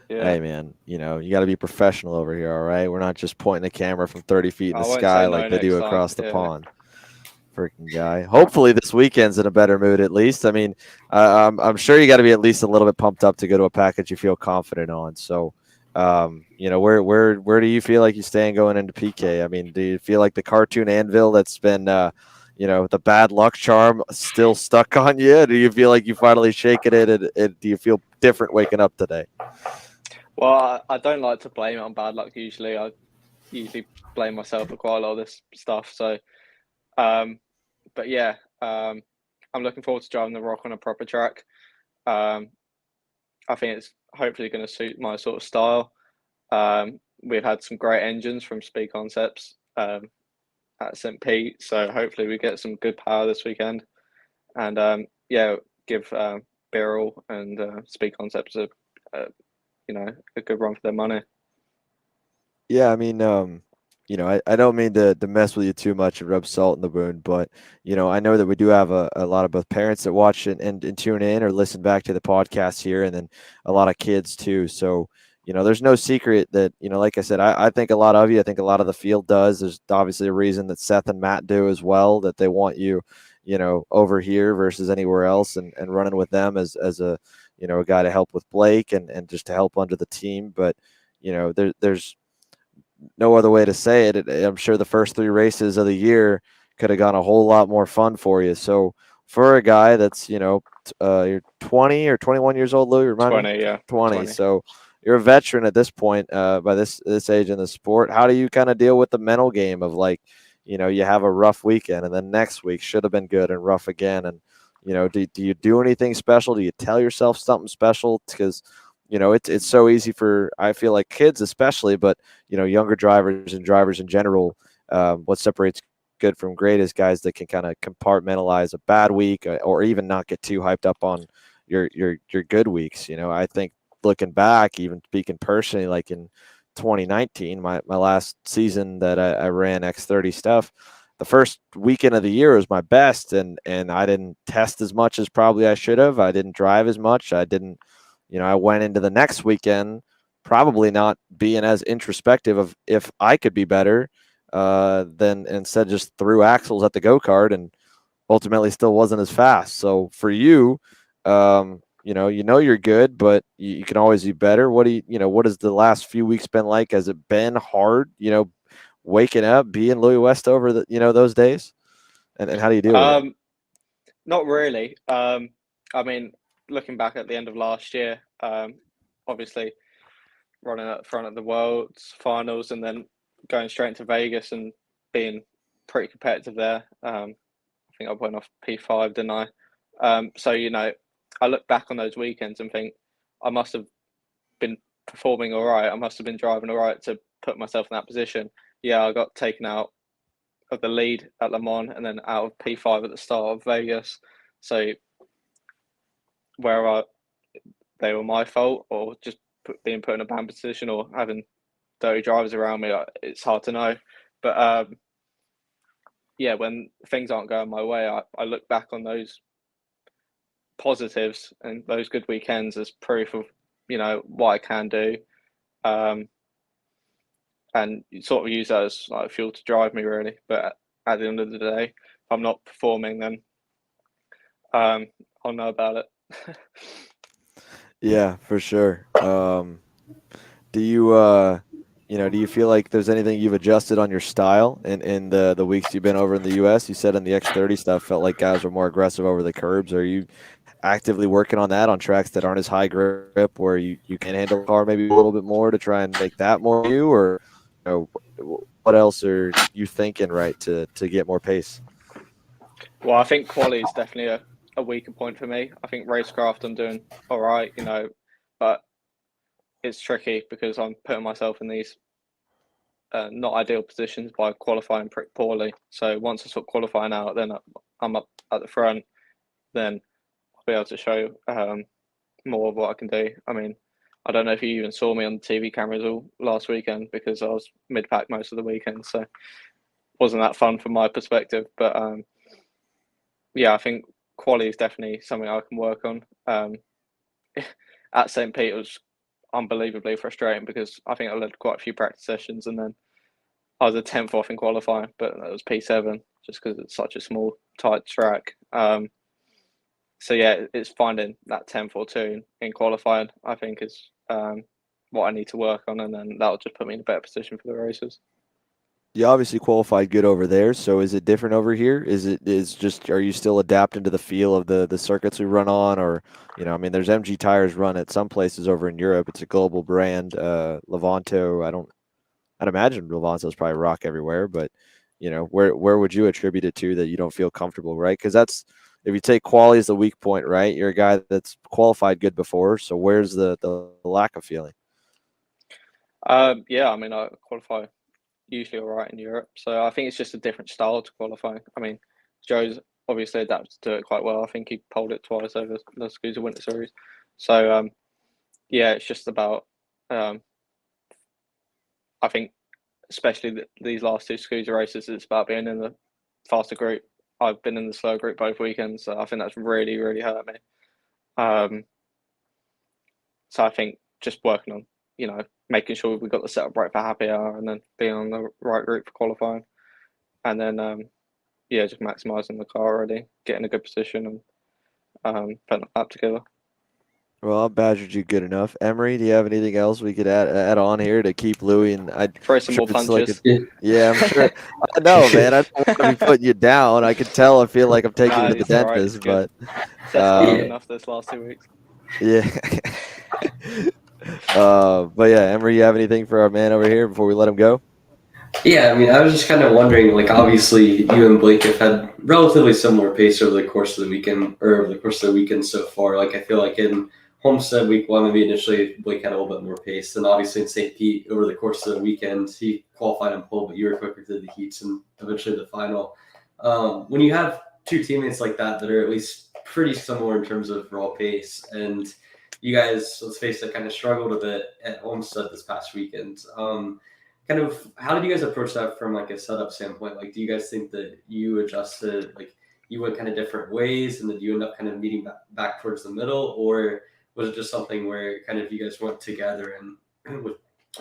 yeah, hey, man, you know, you got to be professional over here, all right? We're not just pointing the camera from 30 feet in I the won't sky say no like they do next time. across the Yeah. pond. Freaking guy. Hopefully this weekend's in a better mood at least. I mean, I'm sure you got to be at least a little bit pumped up to go to a package you feel confident on. So, you know, where do you feel like you stand going into PK? I mean, do you feel like the cartoon anvil that's been, you know, the bad luck charm still stuck on you? Do you feel like you finally shaken it? And do you feel different waking up today? Well, I don't like to blame it on bad luck usually. I usually blame myself for quite a lot of this stuff. So, but yeah, I'm looking forward to driving the Rock on a proper track. I think it's hopefully going to suit my sort of style. We've had some great engines from Speed Concepts at St. Pete, so hopefully we get some good power this weekend. And yeah, give Birrell and Speed Concepts a you know, a good run for their money. Yeah, I mean, you know, I don't mean to mess with you too much and rub salt in the wound, but, you know, I know that we do have a lot of both parents that watch and tune in or listen back to the podcast here, and then a lot of kids too. So, you know, there's no secret that, you know, like I said, I think a lot of you, I think a lot of the field does. There's obviously a reason that Seth and Matt do as well, that they want you, you know, over here versus anywhere else, and running with them as a, you know, a guy to help with Blake and just to help under the team. But, you know, there's no other way to say it. I'm sure the first 3 races of the year could have gone a whole lot more fun for you. So for a guy that's you're 20 or 21 years old, Louie, remind me. 20, yeah. 20. So you're a veteran at this point, by this age in the sport. How do you kind of deal with the mental game of like, you have a rough weekend and then next week should have been good and rough again? And, do you do anything special? Do you tell yourself something special? Because, it's so easy for, I feel like, kids especially, but, younger drivers and drivers in general. What separates good from great is guys that can kind of compartmentalize a bad week, or even not get too hyped up on your good weeks. I think looking back, even speaking personally, like in 2019, my last season that I ran X30 stuff, the first weekend of the year was my best, and I didn't test as much as probably I should have. I didn't drive as much. I didn't, I went into the next weekend probably not being as introspective of if I could be better, then instead just threw axles at the go-kart and ultimately still wasn't as fast. So for you, you're good, but you can always be better. What what has the last few weeks been like? Has it been hard, waking up, being Louie Westover, those days? And how do you deal with it? Not really. I mean, looking back at the end of last year, obviously running at the front of the World's finals and then going straight into Vegas and being pretty competitive there. I think I went off P5, didn't I? So, I look back on those weekends and think I must have been performing all right. I must have been driving all right to put myself in that position. Yeah, I got taken out of the lead at Le Mans and then out of P5 at the start of Vegas. So they were my fault or just being put in a bad position or having dirty drivers around me, it's hard to know. But yeah, when things aren't going my way, I look back on those positives and those good weekends as proof of what I can do, and sort of use that as like fuel to drive me really. But at the end of the day, if I'm not performing, then I'll know about it. Yeah, for sure. Do you do you feel like there's anything you've adjusted on your style in the weeks you've been over in the US? You said in the X30 stuff felt like guys were more aggressive over the curbs. Are you actively working on that on tracks that aren't as high grip, where you can handle the car maybe a little bit more to try and make that more you? Or what else are you thinking right to get more pace? Well, I think quality is definitely a weaker point for me. I think racecraft I'm doing all right, but it's tricky because I'm putting myself in these not ideal positions by qualifying pretty poorly. So once I sort qualifying out, then I'm up at the front, then I'll be able to show more of what I can do. I mean, I don't know if you even saw me on the TV cameras all last weekend because I was mid-pack most of the weekend, so it wasn't that fun from my perspective. But yeah, I think quality is definitely something I can work on. At St. Pete, it was unbelievably frustrating because I think I led quite a few practice sessions and then I was a 10th off in qualifying, but it was P7 just because it's such a small, tight track. So yeah, it's finding that 10th or 2 in qualifying, I think, is what I need to work on, and then that'll just put me in a better position for the races. You obviously qualified good over there, so is it different over here? Are you still adapting to the feel of the circuits we run on, or I mean, there's MG tires run at some places over in Europe. It's a global brand. Levanto, I'd imagine Levanto's probably rock everywhere, but where would you attribute it to that you don't feel comfortable, right? Because that's, if you take quality as the weak point, right? You're a guy that's qualified good before, so where's the lack of feeling? Yeah, I mean, I qualify usually all right in Europe, so I think it's just a different style to qualifying. I mean, Joe's obviously adapted to it quite well. I think he pulled it twice over the SKUSA Winter Series. So yeah, it's just about I think especially these last 2 SKUSA races, it's about being in the faster group. I've been in the slow group both weekends, so I think that's really, really hurt me. So I think just working on, making sure we got the setup right for happy hour and then being on the right route for qualifying. And then, yeah, just maximising the car already, getting a good position and putting that together. Well, I badgered you good enough. Emory, do you have anything else we could add on here to keep Louie? And I'm Throw some sure more it's like a, punches. yeah, I'm sure. I know, man. I don't want to be putting you down. I can tell. I feel like I'm taking No, you to the it's all right. It's dentist, good. but Tested hard um, Yeah. enough this last 2 weeks. yeah. But yeah, Emory, you have anything for our man over here before we let him go? Yeah, I mean, I was just kind of wondering, like, obviously, you and Blake have had relatively similar pace over the course of the weekend, or over the course of the weekend so far. Like, I feel like in Homestead week one, maybe initially Blake had a little bit more pace. Then, obviously, in St. Pete, over the course of the weekend, he qualified on pole, but you were quicker through the heats and eventually the final. When you have two teammates like that are at least pretty similar in terms of raw pace, and you guys, let's face it, kind of struggled a bit at Homestead this past weekend. Kind of how did you guys approach that from like a setup standpoint? Like, do you guys think that you adjusted, like you went kind of different ways and then you end up kind of meeting back towards the middle, or was it just something where kind of you guys went together and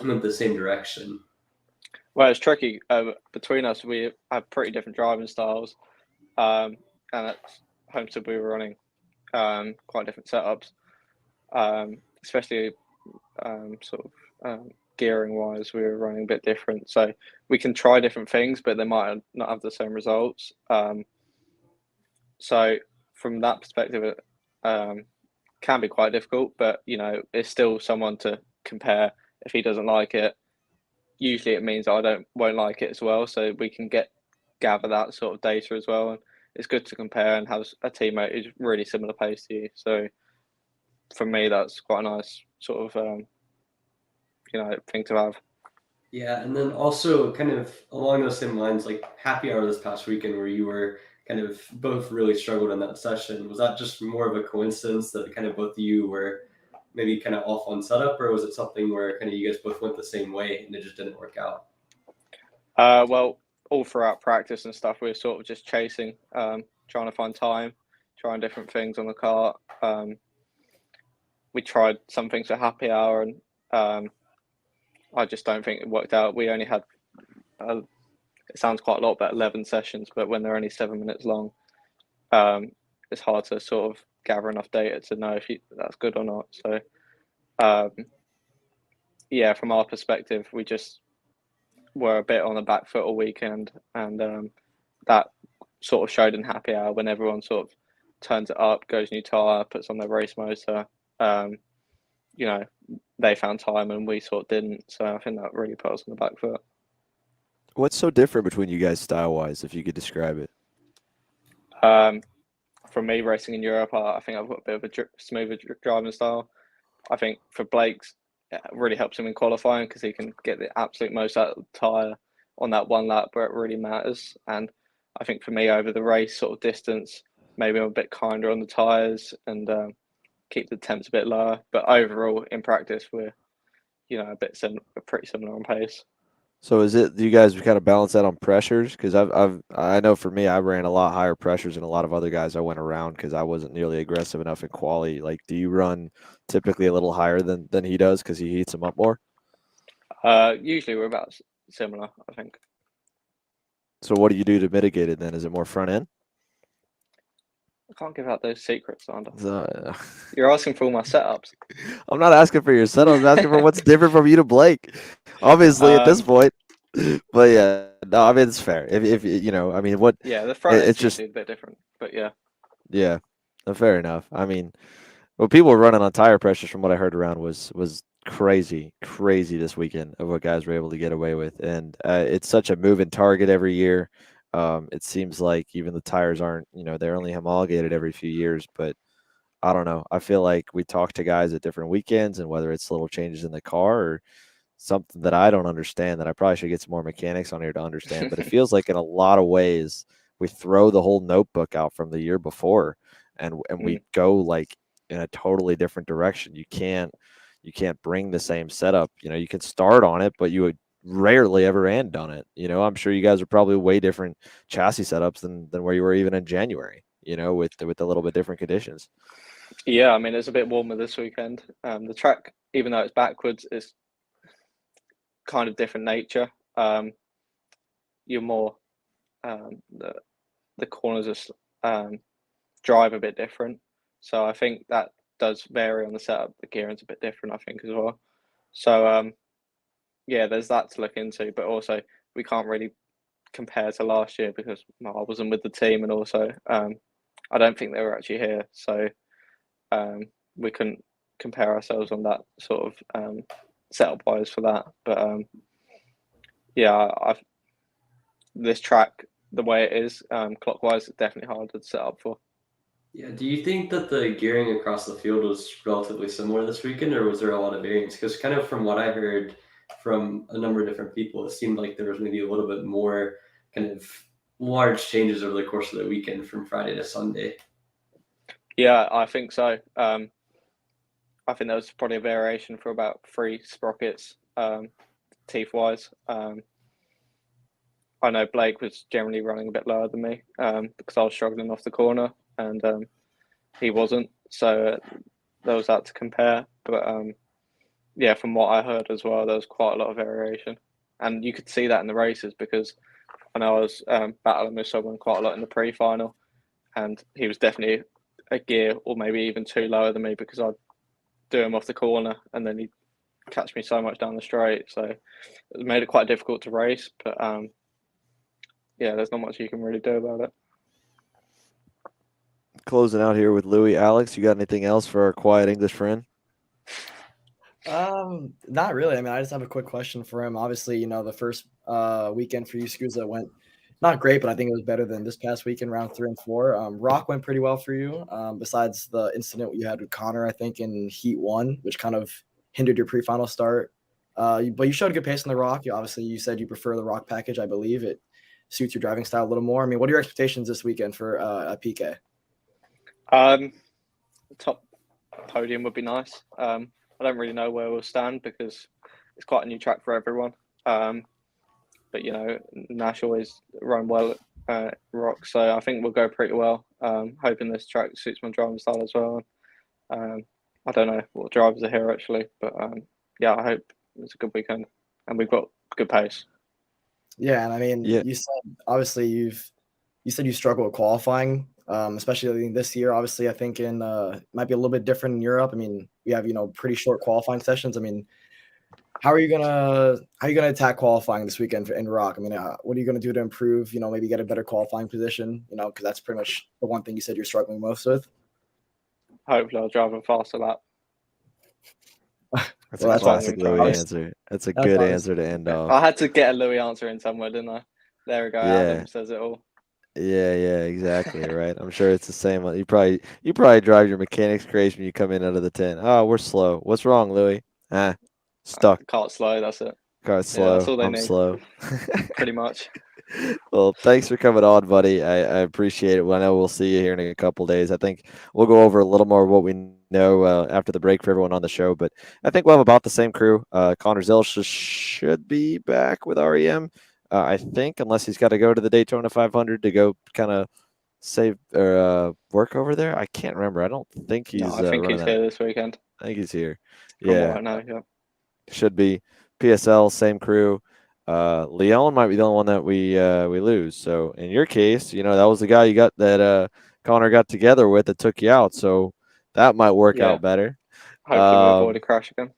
went the same direction? Well, it's tricky. Between us, we have pretty different driving styles. And at Homestead, we were running quite different setups, especially sort of gearing wise, we were running a bit different. So we can try different things, but they might not have the same results. So from that perspective, it can be quite difficult, but it's still someone to compare. If he doesn't like it, usually it means I won't like it as well. So we can gather that sort of data as well, and it's good to compare and have a teammate who's really similar pace to you. So for me, that's quite a nice sort of thing to have. Yeah, and then also kind of along those same lines, like happy hour this past weekend where you were kind of both really struggled in that session. Was that just more of a coincidence that kind of both of you were maybe kind of off on setup, or was it something where kind of you guys both went the same way and it just didn't work out? Well, all throughout practice and stuff, we were sort of just chasing, trying to find time, trying different things on the kart. We tried some things for happy hour, and I just don't think it worked out. We only had, it sounds quite a lot, but 11 sessions, but when they're only 7 minutes long, it's hard to sort of gather enough data to know if that's good or not. So, yeah, from our perspective, we just were a bit on the back foot all weekend, and that sort of showed in happy hour when everyone sort of turns it up, goes new tire, puts on their race motor. They found time and we sort of didn't. So I think that really put us on the back foot. What's so different between you guys style wise, if you could describe it? For me, racing in Europe, I think I've got a bit of a smoother driving style. I think for Blake's, it really helps him in qualifying because he can get the absolute most out of the tyre on that one lap where it really matters. And I think for me, over the race sort of distance, maybe I'm a bit kinder on the tyres and keep the temps a bit lower. But overall, in practice, we're pretty similar on pace. So is it, do you guys kind of balance that on pressures? Because I know for me, I ran a lot higher pressures than a lot of other guys I went around because I wasn't nearly aggressive enough in quali. Like, do you run typically a little higher than he does because he heats them up more? Usually we're about similar, I think. So what do you do to mitigate it then? Is it more front end? I can't give out those secrets, Sander. So, You're asking for all my setups. I'm not asking for your setup. I'm asking for what's different from you to Blake. Obviously, at this point. But yeah, no, I mean it's fair. If I mean, what? Yeah, the front end's It's just usually a bit different, but yeah. yeah, fair enough. I mean, what people were running on tire pressures, from what I heard around, was crazy this weekend of what guys were able to get away with, and it's such a moving target every year. It seems like even the tires aren't, they're only homologated every few years, but I don't know. I feel like we talk to guys at different weekends, and whether it's little changes in the car or something that I don't understand, that I probably should get some more mechanics on here to understand. But it feels like in a lot of ways we throw the whole notebook out from the year before, and we go like in a totally different direction. You can't bring the same setup. You can start on it, but you would rarely ever end on it. I'm sure you guys are probably way different chassis setups than where you were even in January. With a little bit different conditions. Yeah, I mean it's a bit warmer this weekend. The track, even though it's backwards, is kind of different nature. You're more the corners drive a bit different, so I think that does vary on the setup. The gearing's a bit different, I think, as well. So yeah, there's that to look into, but also we can't really compare to last year because I wasn't with the team, and also I don't think they were actually here, so we couldn't compare ourselves on that sort of setup wise for that. But yeah, this track, the way it is, clockwise, it's definitely harder to set up for. Yeah, do you think that the gearing across the field was relatively similar this weekend, or was there a lot of variance? Because kind of from what I heard from a number of different people, it seemed like there was maybe a little bit more kind of large changes over the course of the weekend from Friday to Sunday. Yeah, I think so. I think there was probably a variation for about 3 sprockets, teeth-wise. I know Blake was generally running a bit lower than me because I was struggling off the corner, and he wasn't. So there was that to compare. But yeah, from what I heard as well, there was quite a lot of variation. And you could see that in the races because I know I was battling with someone quite a lot in the pre-final, and he was definitely a gear or maybe even 2 lower than me because I'd do him off the corner and then he'd catch me so much down the straight. So it made it quite difficult to race. But yeah, there's not much you can really do about it. Closing out here with Louie. Alex, you got anything else for our quiet English friend? Not really. I mean, I just have a quick question for him. Obviously, you know, the first weekend for you, SKUSA, went not great, but I think it was better than this past weekend, round 3 and 4. Rock went pretty well for you, besides the incident you had with Connor, I think, in Heat 1, which kind of hindered your pre-final start. But you showed a good pace on the Rock. You said you prefer the Rock package. I believe it suits your driving style a little more. I mean, what are your expectations this weekend for Piquet? Top podium would be nice. I don't really know where we'll stand because it's quite a new track for everyone. But, you know, Nash always run well at Rock, so I think we'll go pretty well. Hoping this track suits my driving style as well. I don't know what drivers are here actually, but yeah, I hope it's a good weekend and we've got good pace. Yeah, and I mean, you said obviously you said you struggle with qualifying, especially this year. Obviously, I think in might be a little bit different in Europe. I mean, we have pretty short qualifying sessions. I mean, how are you gonna attack qualifying this weekend in Rock? I mean, what are you gonna do to improve? Maybe get a better qualifying position. Because that's pretty much the one thing you said you're struggling most with. Hopefully, I'll drive a faster lap. That's a classic Louie answer. That's a good answer to end off. I had to get a Louie answer in somewhere, didn't I? There we go. Yeah. Adam says it all. Yeah, exactly. Right. I'm sure it's the same. You probably drive your mechanics crazy when you come in out of the tent. Oh, we're slow. What's wrong, Louie? Stuck. Cart's slow. That's it. Cart's slow. Yeah, that's all they I'm need. slow. Pretty much. Well, thanks for coming on, buddy. I appreciate it. Well, I know we'll see you here in a couple days. I think we'll go over a little more of what we know after the break for everyone on the show, but I think we'll have about the same crew. Connor Zilch should be back with REM, I think, unless he's got to go to the Daytona 500 to go kind of save or work over there. I can't remember. I don't think he's. No, I think he's here this weekend. I think he's here. Yeah, yeah. Should be. PSL, same crew. Leon might be the only one that we lose. So in your case, that was the guy you got that Connor got together with that took you out. So that might work out better. Hopefully we avoid a crash again.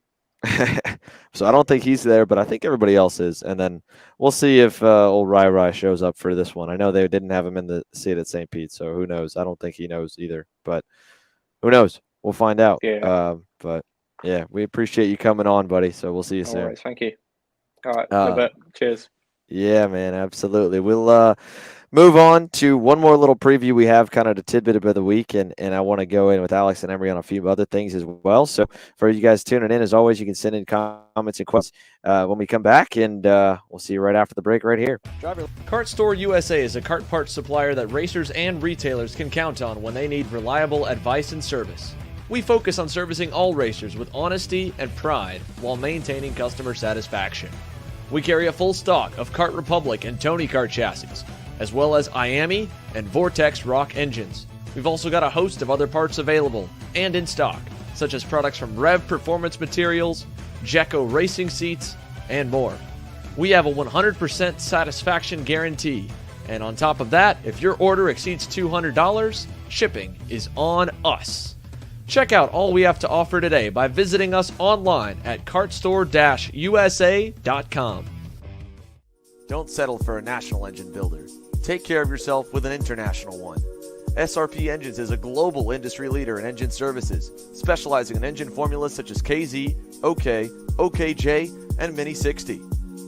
So I don't think he's there, but I think everybody else is. And then we'll see if old Rai shows up for this one. I know they didn't have him in the seat at St. Pete, so who knows? I don't think he knows either, but who knows? We'll find out. Yeah. But yeah, we appreciate you coming on, buddy. So we'll see you soon. All right, thank you. All right, cheers. Yeah, man, absolutely. We'll move on to one more little preview we have, kind of the tidbit of the week, and I want to go in with Alex and Emory on a few other things as well. So for you guys tuning in, as always, you can send in comments and questions when we come back, and we'll see you right after the break right here. Kart Store USA is a kart parts supplier that racers and retailers can count on when they need reliable advice and service. We focus on servicing all racers with honesty and pride while maintaining customer satisfaction. We carry a full stock of Kart Republic and Tony Kart chassis, as well as IAMI and Vortex Rock engines. We've also got a host of other parts available and in stock, such as products from Rev Performance Materials, Jecco Racing Seats, and more. We have a 100% satisfaction guarantee, and on top of that, if your order exceeds $200, shipping is on us. Check out all we have to offer today by visiting us online at kartstore-usa.com. Don't settle for a national engine builder. Take care of yourself with an international one. SRP Engines is a global industry leader in engine services, specializing in engine formulas such as KZ, OK, OKJ, and Mini 60.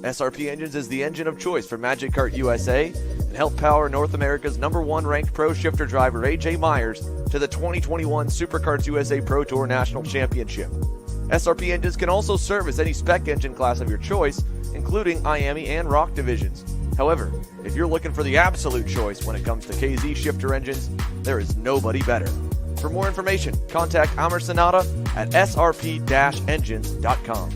SRP Engines is the engine of choice for Magic Kart USA and helped power North America's #1 ranked pro shifter driver AJ Myers to the 2021 SuperKarts USA Pro Tour National Championship. SRP Engines can also service any spec engine class of your choice, including IAME and ROC divisions. However, if you're looking for the absolute choice when it comes to KZ shifter engines, there is nobody better. For more information, contact Amr Sonata at srp-engines.com.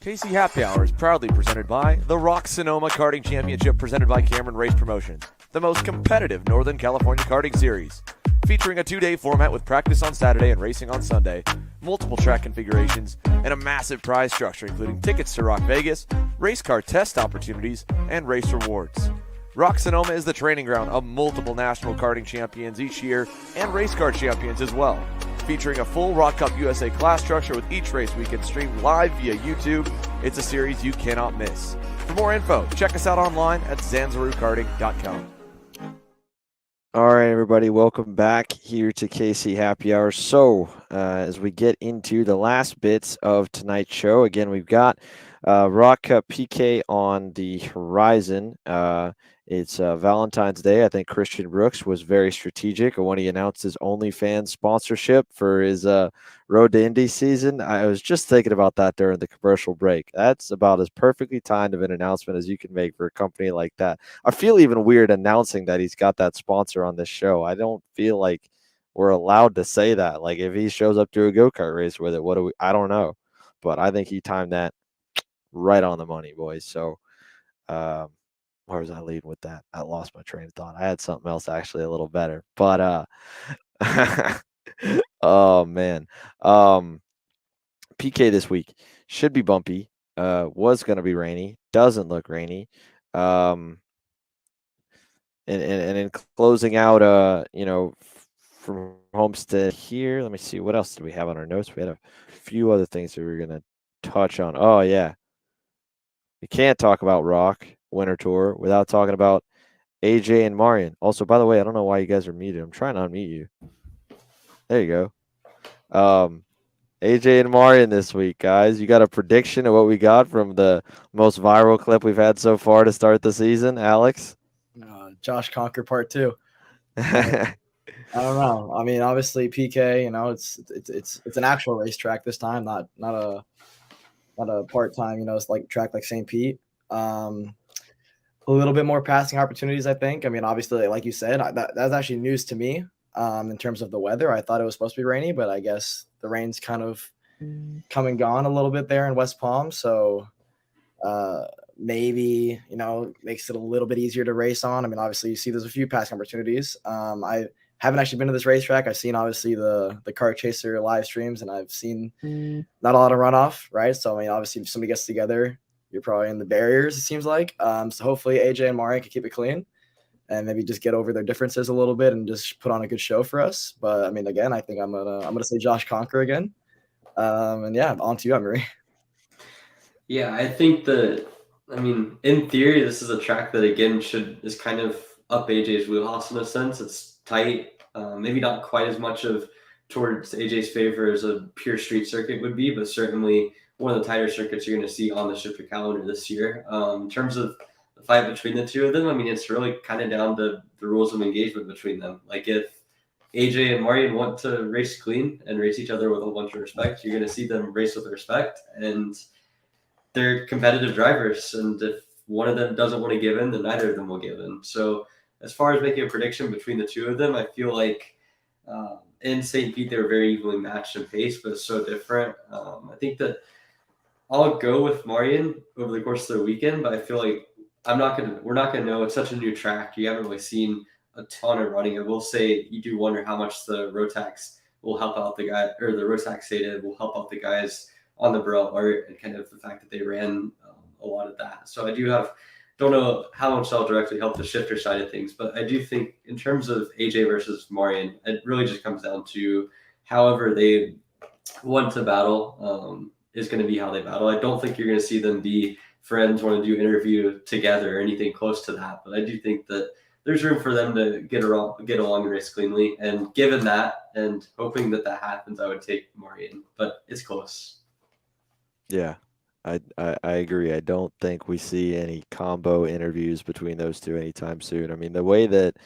KC Happy Hour is proudly presented by the ROC Sonoma Karting Championship, presented by Cameron Race Promotions, the most competitive Northern California karting series. Featuring a 2-day format with practice on Saturday and racing on Sunday, multiple track configurations, and a massive prize structure including tickets to Rock Vegas, race car test opportunities, and race rewards. ROC Sonoma is the training ground of multiple national karting champions each year and race car champions as well. Featuring a full ROC Cup USA class structure with each race weekend streamed live via YouTube, it's a series you cannot miss. For more info, check us out online at zanzarukarting.com. All right, everybody, welcome back here to KC Happy Hour. So, as we get into the last bits of tonight's show, again, we've got ROC Cup PK on the horizon. It's Valentine's Day. I think Christian Brooks was very strategic when he announced his OnlyFans sponsorship for his Road to Indy season. I was just thinking about that during the commercial break. That's about as perfectly timed of an announcement as you can make for a company like that. I feel even weird announcing that he's got that sponsor on this show. I don't feel like we're allowed to say that. Like, if he shows up to a go-kart race with it, what do we? I don't know. But I think he timed that right on the money, boys. So, where was I leading with that? I lost my train of thought. I had something else actually a little better, but oh man, PK this week should be bumpy. Was going to be rainy. Doesn't look rainy. And in closing out, from Homestead here. Let me see, what else did we have on our notes? We had a few other things that we were going to touch on. Oh yeah, we can't talk about ROC Winter Tour without talking about AJ and Marian. Also, by the way, I don't know why you guys are muted. I'm trying to unmute you. There you go. AJ and Marian this week, guys. You got a prediction of what we got from the most viral clip we've had so far to start the season, Alex? Josh Conquer Part 2. I don't know. I mean, obviously PK, it's an actual racetrack this time, not a part-time, it's like track like St. Pete. A little bit more passing opportunities, I think. I mean, obviously, like you said, that's actually news to me in terms of the weather. I thought it was supposed to be rainy, but I guess the rain's kind of come and gone a little bit there in West Palm. So maybe, makes it a little bit easier to race on. I mean, obviously, you see there's a few passing opportunities. I haven't actually been to this racetrack. I've seen, obviously, the Kart Chaser live streams, and I've seen not a lot of runoff, right? So, I mean, obviously, if somebody gets together, you're probably in the barriers, it seems like. So hopefully AJ and Marian can keep it clean and maybe just get over their differences a little bit and just put on a good show for us. But I mean, again, I think I'm gonna say Josh Conquer again. And yeah, on to you, Emory. Yeah, I think in theory, this is a track that again is kind of up AJ's wheelhouse in a sense. It's tight, maybe not quite as much towards AJ's favor as a pure street circuit would be, but certainly one of the tighter circuits you're going to see on the shifter calendar this year. In terms of the fight between the two of them, I mean, it's really kind of down to the rules of engagement between them. Like, if AJ and Marian want to race clean and race each other with a bunch of respect, you're going to see them race with respect, and they're competitive drivers. And if one of them doesn't want to give in, then neither of them will give in. So as far as making a prediction between the two of them, I feel like in St. Pete, they were very evenly matched in pace, but it's so different. I think that I'll go with Marian over the course of the weekend, but I feel like we're not gonna know. It's such a new track. You haven't really seen a ton of running. I will say you do wonder how much the Rotax will help out the guy, or the Rotax data will help out the guys on the Burrell Art, and kind of the fact that they ran a lot of that. So I do have don't know how much that'll directly help the shifter side of things, but I do think in terms of AJ versus Marion, it really just comes down to however they want to battle is going to be how they battle. I don't think you're going to see them be friends, want to do interview together or anything close to that, but I do think that there's room for them to get along and race cleanly. And given that, and hoping that happens, I would take Marion, but it's close. Yeah, I agree. I don't think we see any combo interviews between those two anytime soon. I mean, the way that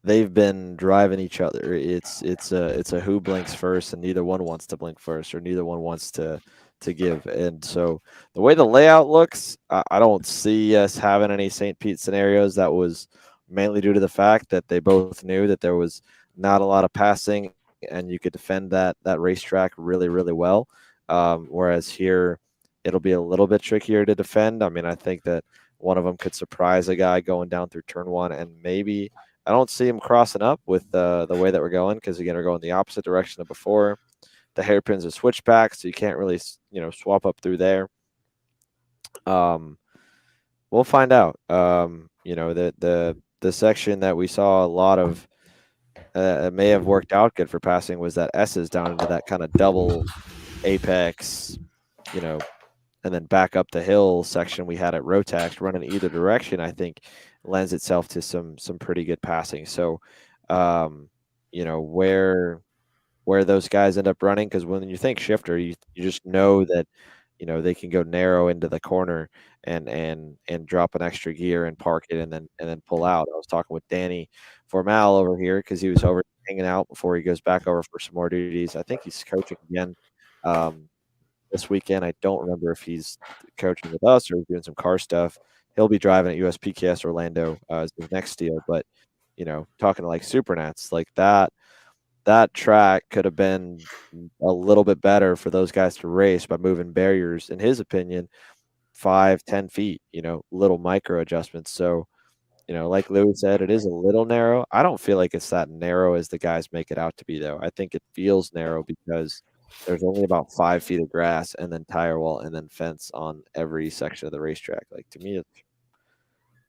they've been driving each other, it's a who blinks first, and neither one wants to blink first, or neither one wants to give. And so the way the layout looks, I don't see us having any St. Pete scenarios. That was mainly due to the fact that they both knew that there was not a lot of passing, and you could defend that racetrack really, really well. Whereas here, it'll be a little bit trickier to defend. I mean, I think that one of them could surprise a guy going down through turn one, and maybe I don't see him crossing up with the way that we're going, because again, we're going the opposite direction of before. The hairpins are switchback, so you can't really swap up through there. We'll find out. The section that we saw a lot of may have worked out good for passing was that S's down into that kind of double apex, and then back up the hill section we had at Rotax running either direction, I think lends itself to some pretty good passing. So, where those guys end up running, because when you think shifter, you just know that they can go narrow into the corner and drop an extra gear and park it and then pull out. I was talking with Danny Formal over here because he was over hanging out before he goes back over for some more duties. I think he's coaching again this weekend. I don't remember if he's coaching with us or doing some car stuff. He'll be driving at USPKS Orlando as his next deal. But talking to like Supernats, like that track could have been a little bit better for those guys to race by moving barriers, in his opinion, 5-10 feet, little micro adjustments. So, like Louie said, it is a little narrow. I don't feel like it's that narrow as the guys make it out to be, though. I think it feels narrow because there's only about 5 feet of grass and then tire wall and then fence on every section of the racetrack. Like, to me,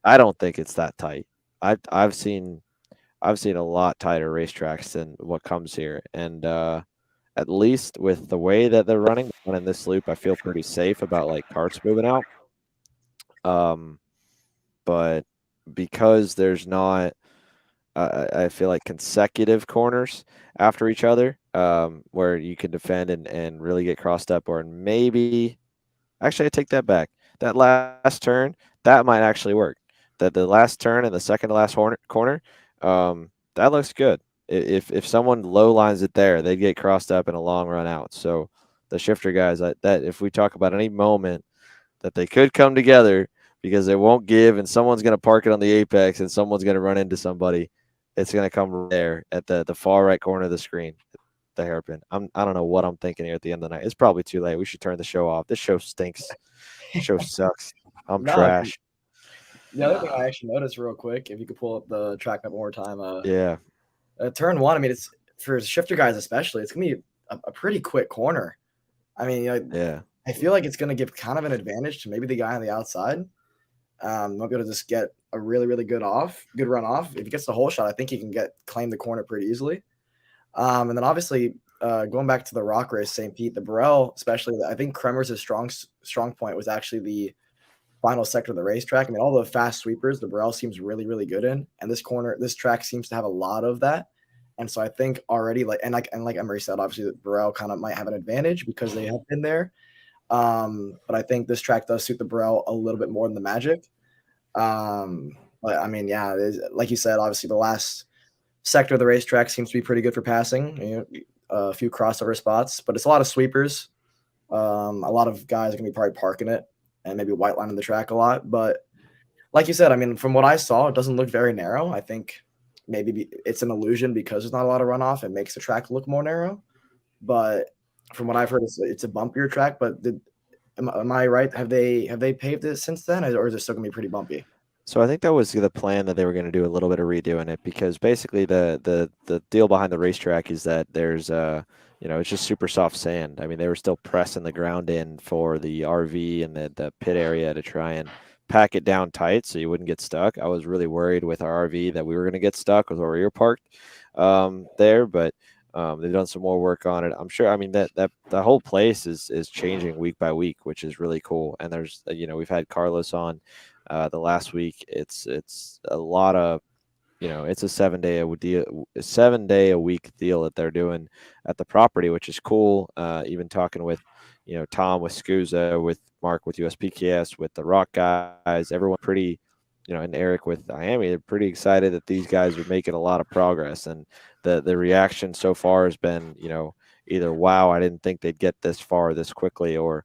I don't think it's that tight. I've seen a lot tighter racetracks than what comes here. And at least with the way that they're running in this loop, I feel pretty safe about like carts moving out. But because there's not, I feel like consecutive corners after each other, where you can defend and really get crossed up, or maybe, actually, I take that back. That last turn, that might actually work. That the last turn and the second to last corner, that looks good. If someone low lines it there, they'd get crossed up in a long run out. So the shifter guys, that if we talk about any moment that they could come together because they won't give and someone's going to park it on the apex and someone's going to run into somebody, it's going to come there at the far right corner of the screen, the hairpin. I don't know what I'm thinking here at the end of the night. It's probably too late. We should turn the show off. This show stinks. This show sucks. I'm trash. The other thing I actually noticed real quick, if you could pull up the track map one more time. Yeah. Turn one, I mean, it's for shifter guys especially, it's going to be a pretty quick corner. I mean, yeah. I feel like it's going to give kind of an advantage to maybe the guy on the outside. Might be able to just get a really, really good run off. If he gets the whole shot, I think he can claim the corner pretty easily. And then obviously going back to the rock race, St. Pete, the Burrell, especially, I think Kremer's strong point was actually the final sector of the racetrack. I mean, all the fast sweepers, the Burrell seems really, really good in, and this track seems to have a lot of that. And so I think already, like Emory said, obviously the Burrell kind of might have an advantage because they have been there. But I think this track does suit the Burrell a little bit more than the Magic. But I mean, yeah, like you said, obviously the last sector of the racetrack seems to be pretty good for passing. A few crossover spots, but it's a lot of sweepers. A lot of guys are gonna be probably parking it and maybe white lining the track a lot. But like you said, I mean, from what I saw, it doesn't look very narrow. I think maybe it's an illusion because there's not a lot of runoff. It makes the track look more narrow. But from what I've heard, it's a bumpier track. But am I right? Have they paved it since then, or is it still gonna be pretty bumpy? So I think that was the plan, that they were going to do a little bit of redoing it, because basically the deal behind the racetrack is that there's it's just super soft sand. I mean, they were still pressing the ground in for the RV and the pit area to try and pack it down tight so you wouldn't get stuck. I was really worried with our RV that we were going to get stuck with where we were parked there, but they've done some more work on it. I'm sure. I mean, that the whole place is changing week by week, which is really cool. And there's, we've had Carlos on the last week. It's a lot of, it's a 7 day a week deal that they're doing at the property, which is cool. Even talking with, Tom with SKUSA, with Mark with USPKS, with the Rock guys, everyone pretty, and Eric with Miami, they're pretty excited that these guys are making a lot of progress. And the reaction so far has been, either, wow, I didn't think they'd get this far this quickly, or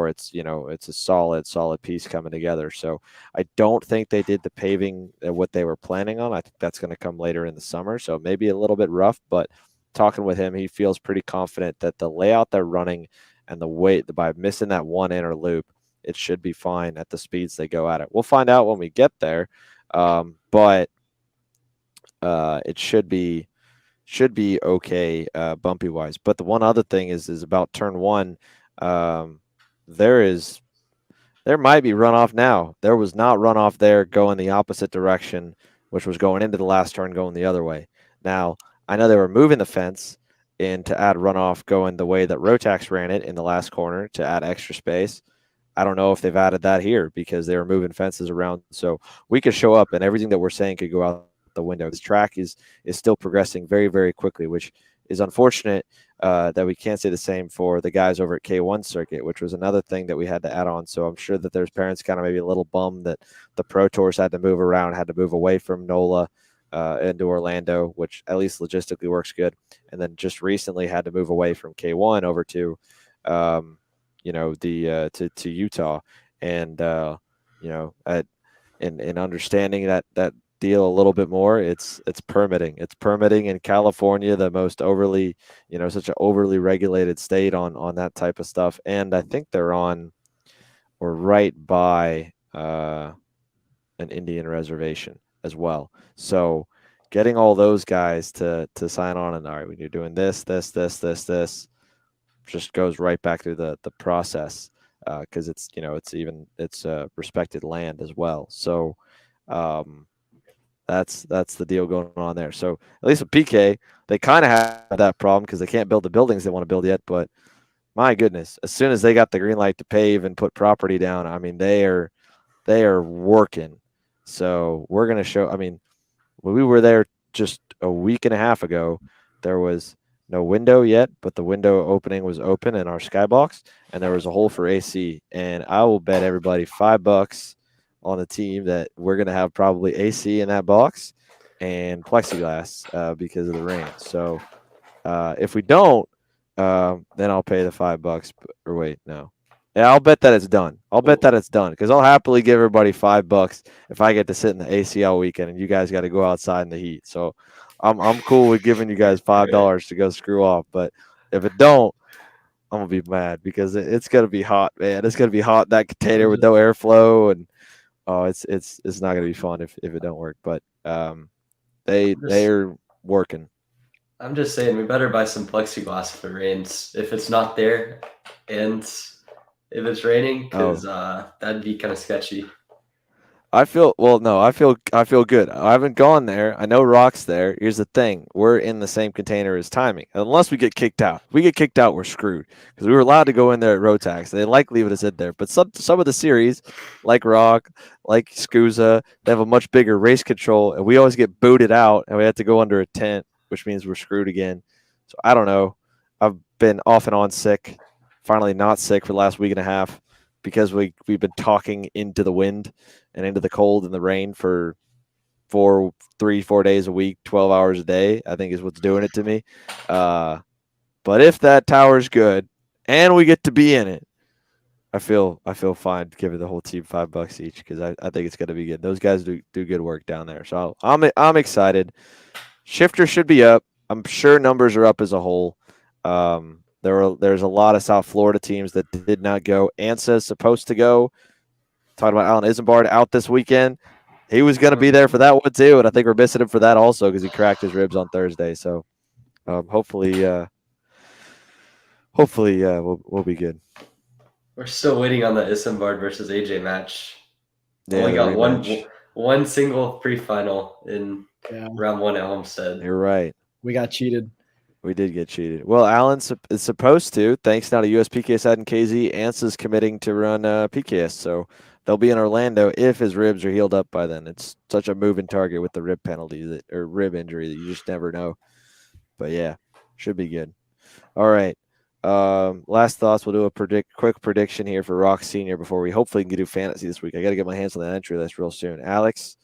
it's, it's a solid piece coming together. So I don't think they did the paving what they were planning on. I think that's going to come later in the summer. So maybe a little bit rough, but talking with him, he feels pretty confident that the layout they're running and the weight, by missing that one inner loop, it should be fine at the speeds they go at it. We'll find out when we get there. But it should be okay, bumpy wise. But the one other thing is about turn one. There might be runoff now. There was not runoff there going the opposite direction, which was going into the last turn going the other way. Now, I know they were moving the fence in to add runoff going the way that Rotax ran it in the last corner to add extra space. I don't know if they've added that here because they were moving fences around. So we could show up and everything that we're saying could go out the window. This track is still progressing very, very quickly, which is unfortunate that we can't say the same for the guys over at K1 circuit, which was another thing that we had to add on. So I'm sure that there's parents kind of maybe a little bummed that the Pro Tours had to move around, had to move away from NOLA into Orlando, which at least logistically works good. And then just recently had to move away from K1 over to, to Utah. And, in understanding that deal a little bit more, it's permitting. It's permitting in California, the most overly, such an overly regulated state on that type of stuff. And I think we're right by an Indian reservation as well. So getting all those guys to sign on, and all right, when you're doing this, just goes right back through the process, because it's respected land as well. So that's the deal going on there. So at least with PK, they kind of have that problem because they can't build the buildings they want to build yet. But my goodness, as soon as they got the green light to pave and put property down, I mean, they are working. So we're going to show, I mean, when we were there just a week and a half ago, there was no window yet, but the window opening was open in our skybox, and there was a hole for AC. And I will bet everybody $5 on the team that we're going to have probably AC in that box and plexiglass because of the rain. So if we don't, then I'll pay the $5. Or wait, no. Yeah, I'll bet that it's done. I'll bet that it's done because I'll happily give everybody $5 if I get to sit in the AC all weekend and you guys got to go outside in the heat. So I'm cool with giving you guys $5 to go screw off. But if it don't, I'm gonna be mad because it's gonna be hot, man. It's gonna be hot, that container with no airflow, and it's not gonna be fun if it don't work. But they're working. I'm just saying we better buy some plexiglass if it rains. If it's not there, and if it's raining, because that'd be kind of sketchy. I feel good. I haven't gone there. I know Rock's there. Here's the thing: we're in the same container as timing. Unless we get kicked out, if we get kicked out, we're screwed because we were allowed to go in there at Rotax. They like leaving us in there, but some of the series, like Rock, like SKUSA, they have a much bigger race control, and we always get booted out, and we have to go under a tent, which means we're screwed again. So I don't know. I've been off and on sick. Finally not sick for the last week and a half because we've been talking into the wind and into the cold and the rain for 4 days a week, 12 hours a day, I think is what's doing it to me. But if that tower's good and we get to be in it, I feel fine giving the whole team $5 each because I think it's going to be good. Those guys do good work down there. So I'm excited. Shifter should be up. I'm sure numbers are up as a whole. There's a lot of South Florida teams that did not go. Ansa is supposed to go. Talking about Alan Isambard out this weekend. He was going to be there for that one too, and I think we're missing him for that also because he cracked his ribs on Thursday. So hopefully we'll be good. We're still waiting on the Isambard versus AJ match. Yeah, Only the got rematch. one single pre-final in Yeah, round 1 at Homestead. You're right. we got cheated. We did get cheated. Well, Allen is supposed to, thanks now to USPK side and KZ. Ansa's committing to run PKS, so they'll be in Orlando if his ribs are healed up by then. It's such a moving target with the rib penalty or rib injury that you just never know. But yeah, should be good. All right. Last thoughts. We'll do a quick prediction here for Rock Senior before we hopefully can do fantasy this week. I got to get my hands on that entry list real soon. Alex,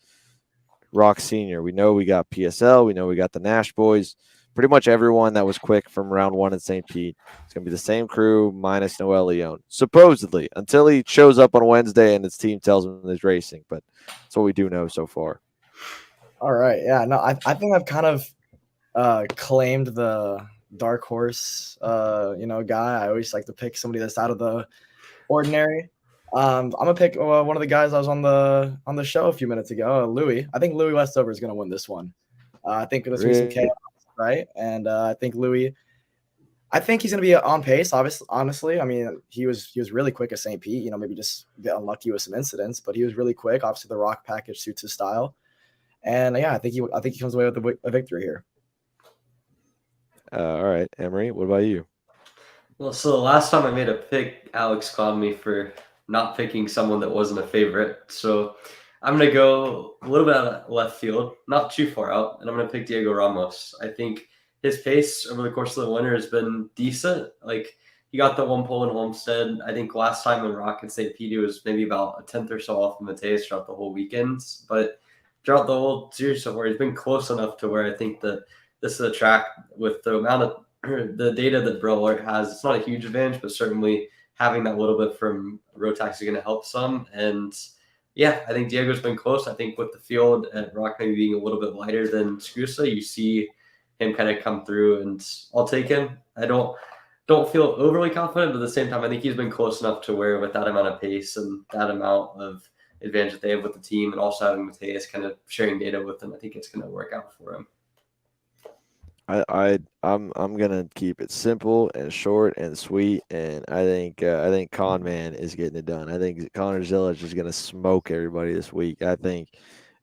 Rock Senior. We know we got PSL. We know we got the Nash boys. Pretty much everyone that was quick from round 1 in St. Pete. It's going to be the same crew minus Noel Leone, supposedly, until he shows up on Wednesday and his team tells him he's racing. But that's what we do know so far. All right. Yeah. No, I think I've kind of claimed the dark horse, guy. I always like to pick somebody that's out of the ordinary. I'm gonna pick one of the guys I was on the show a few minutes ago, Louie. I think Louie Westover is gonna win this one. I think there's gonna be some chaos, right? And I think Louie. I think he's gonna be on pace. Honestly, I mean, he was really quick at St. Pete. Maybe just get unlucky with some incidents, but he was really quick. Obviously, the rock package suits his style, and yeah, I think he comes away with a victory here. All right, Emory, what about you? Well, so the last time I made a pick, Alex clowned me for not picking someone that wasn't a favorite. So I'm going to go a little bit out of left field, not too far out, and I'm going to pick Diego Ramos. I think his pace over the course of the winter has been decent. Like, he got the 1 pole in Homestead. I think last time in Rock and St. Pete, it was maybe about a tenth or so off of Mateus throughout the whole weekend. But throughout the whole series so far, he's been close enough to where I think that this is a track with the amount of the data that Bro has. It's not a huge advantage, but certainly having that little bit from Rotax is going to help some. And yeah, I think Diego's been close. I think with the field and Rock maybe being a little bit lighter than SKUSA, you see him kind of come through, and I'll take him. I don't feel overly confident, but at the same time, I think he's been close enough to where with that amount of pace and that amount of advantage that they have with the team, and also having Mateus kind of sharing data with them, I think it's going to work out for him. I'm gonna keep it simple and short and sweet, and I think Con Man is getting it done. I think Connor Zillage is gonna smoke everybody this week. I think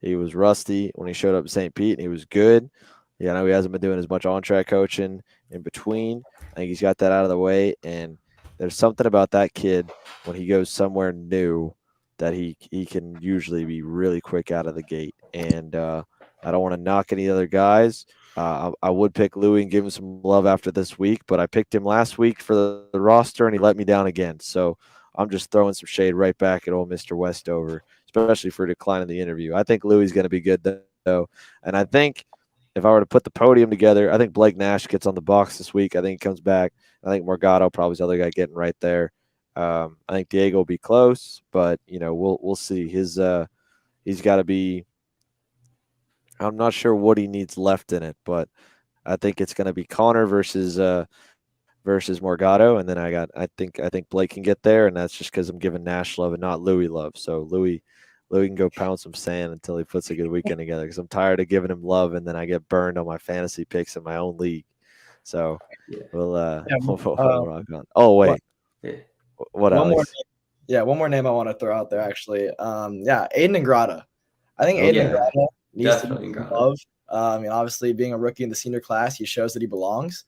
he was rusty when he showed up in St. Pete, and he was good. Yeah, I know he hasn't been doing as much on-track coaching in between. I think he's got that out of the way, and there's something about that kid when he goes somewhere new that he can usually be really quick out of the gate. And I don't want to knock any other guys. I would pick Louie and give him some love after this week, but I picked him last week for the roster, and he let me down again. So I'm just throwing some shade right back at old Mr. Westover, especially for declining the interview. I think Louie's going to be good, though. And I think if I were to put the podium together, I think Blake Nash gets on the box this week. I think he comes back. I think Morgado probably is the other guy getting right there. I think Diego will be close, but, we'll see. He's got to be – I'm not sure what he needs left in it, but I think it's going to be Connor versus Morgado, and then I think Blake can get there, and that's just because I'm giving Nash love and not Louie love. So Louie can go pound some sand until he puts a good weekend together, because I'm tired of giving him love and then I get burned on my fantasy picks in my own league. So we'll rock on. Oh wait, what else? One more name I want to throw out there actually. Aiden Ingrata. I think Aiden Ingrata needs to be love. Obviously being a rookie in the senior class, he shows that he belongs.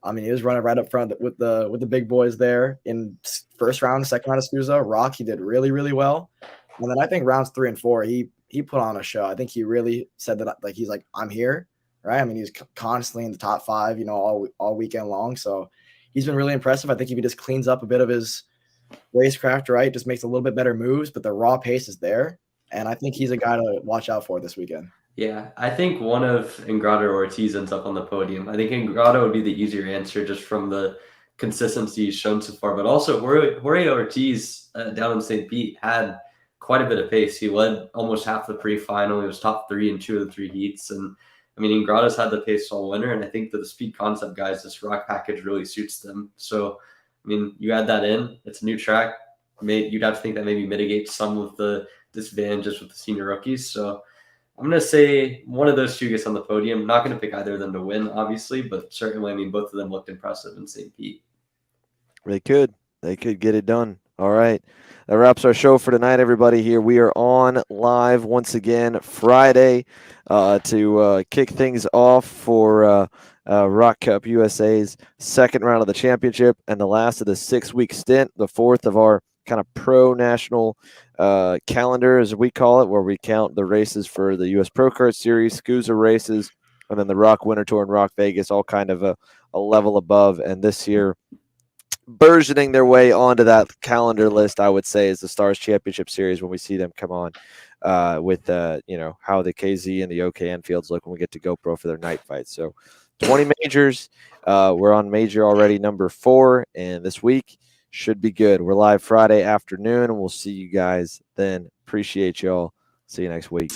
He was running right up front with the big boys there in first round, second round of SKUSA. Rock, he did really, really well. And then I think rounds 3 and 4, he put on a show. I think he really said that, like, he's like, I'm here, right? He's constantly in the top 5, all weekend long. So he's been really impressive. I think if he just cleans up a bit of his racecraft, right, just makes a little bit better moves, but the raw pace is there. And I think he's a guy to watch out for this weekend. Yeah, I think one of Ingrata or Ortiz ends up on the podium. I think Ingrata would be the easier answer just from the consistency he's shown so far. But also, Jorge Ortiz down in St. Pete had quite a bit of pace. He led almost half the pre-final. He was top 3 in 2 of the 3 heats. And, Ingrata's had the pace all winter. And I think that the speed concept guys, this rock package really suits them. So, you add that in. It's a new track. You'd have to think that maybe mitigates some of the disadvantages with the senior rookies. So, I'm going to say one of those two gets on the podium. I'm not going to pick either of them to win, obviously, but certainly, both of them looked impressive in St. Pete. They could get it done. All right. That wraps our show for tonight, everybody. Here we are on live once again Friday to kick things off for Rock Cup USA's second round of the championship and the last of the 6-week stint, the fourth of our kind of pro national calendar, as we call it, where we count the races for the US Pro Kart Series, SKUSA races, and then the Rock Winter Tour and Rock Vegas, all kind of a level above. And this year, burgeoning their way onto that calendar list, I would say, is the Stars Championship Series when we see them come on with how the KZ and the OKN fields look when we get to GoPro for their night fights. So 20 majors. We're on major already number 4, and this week should be good. We're live Friday afternoon, and we'll see you guys then. Appreciate y'all. See you next week.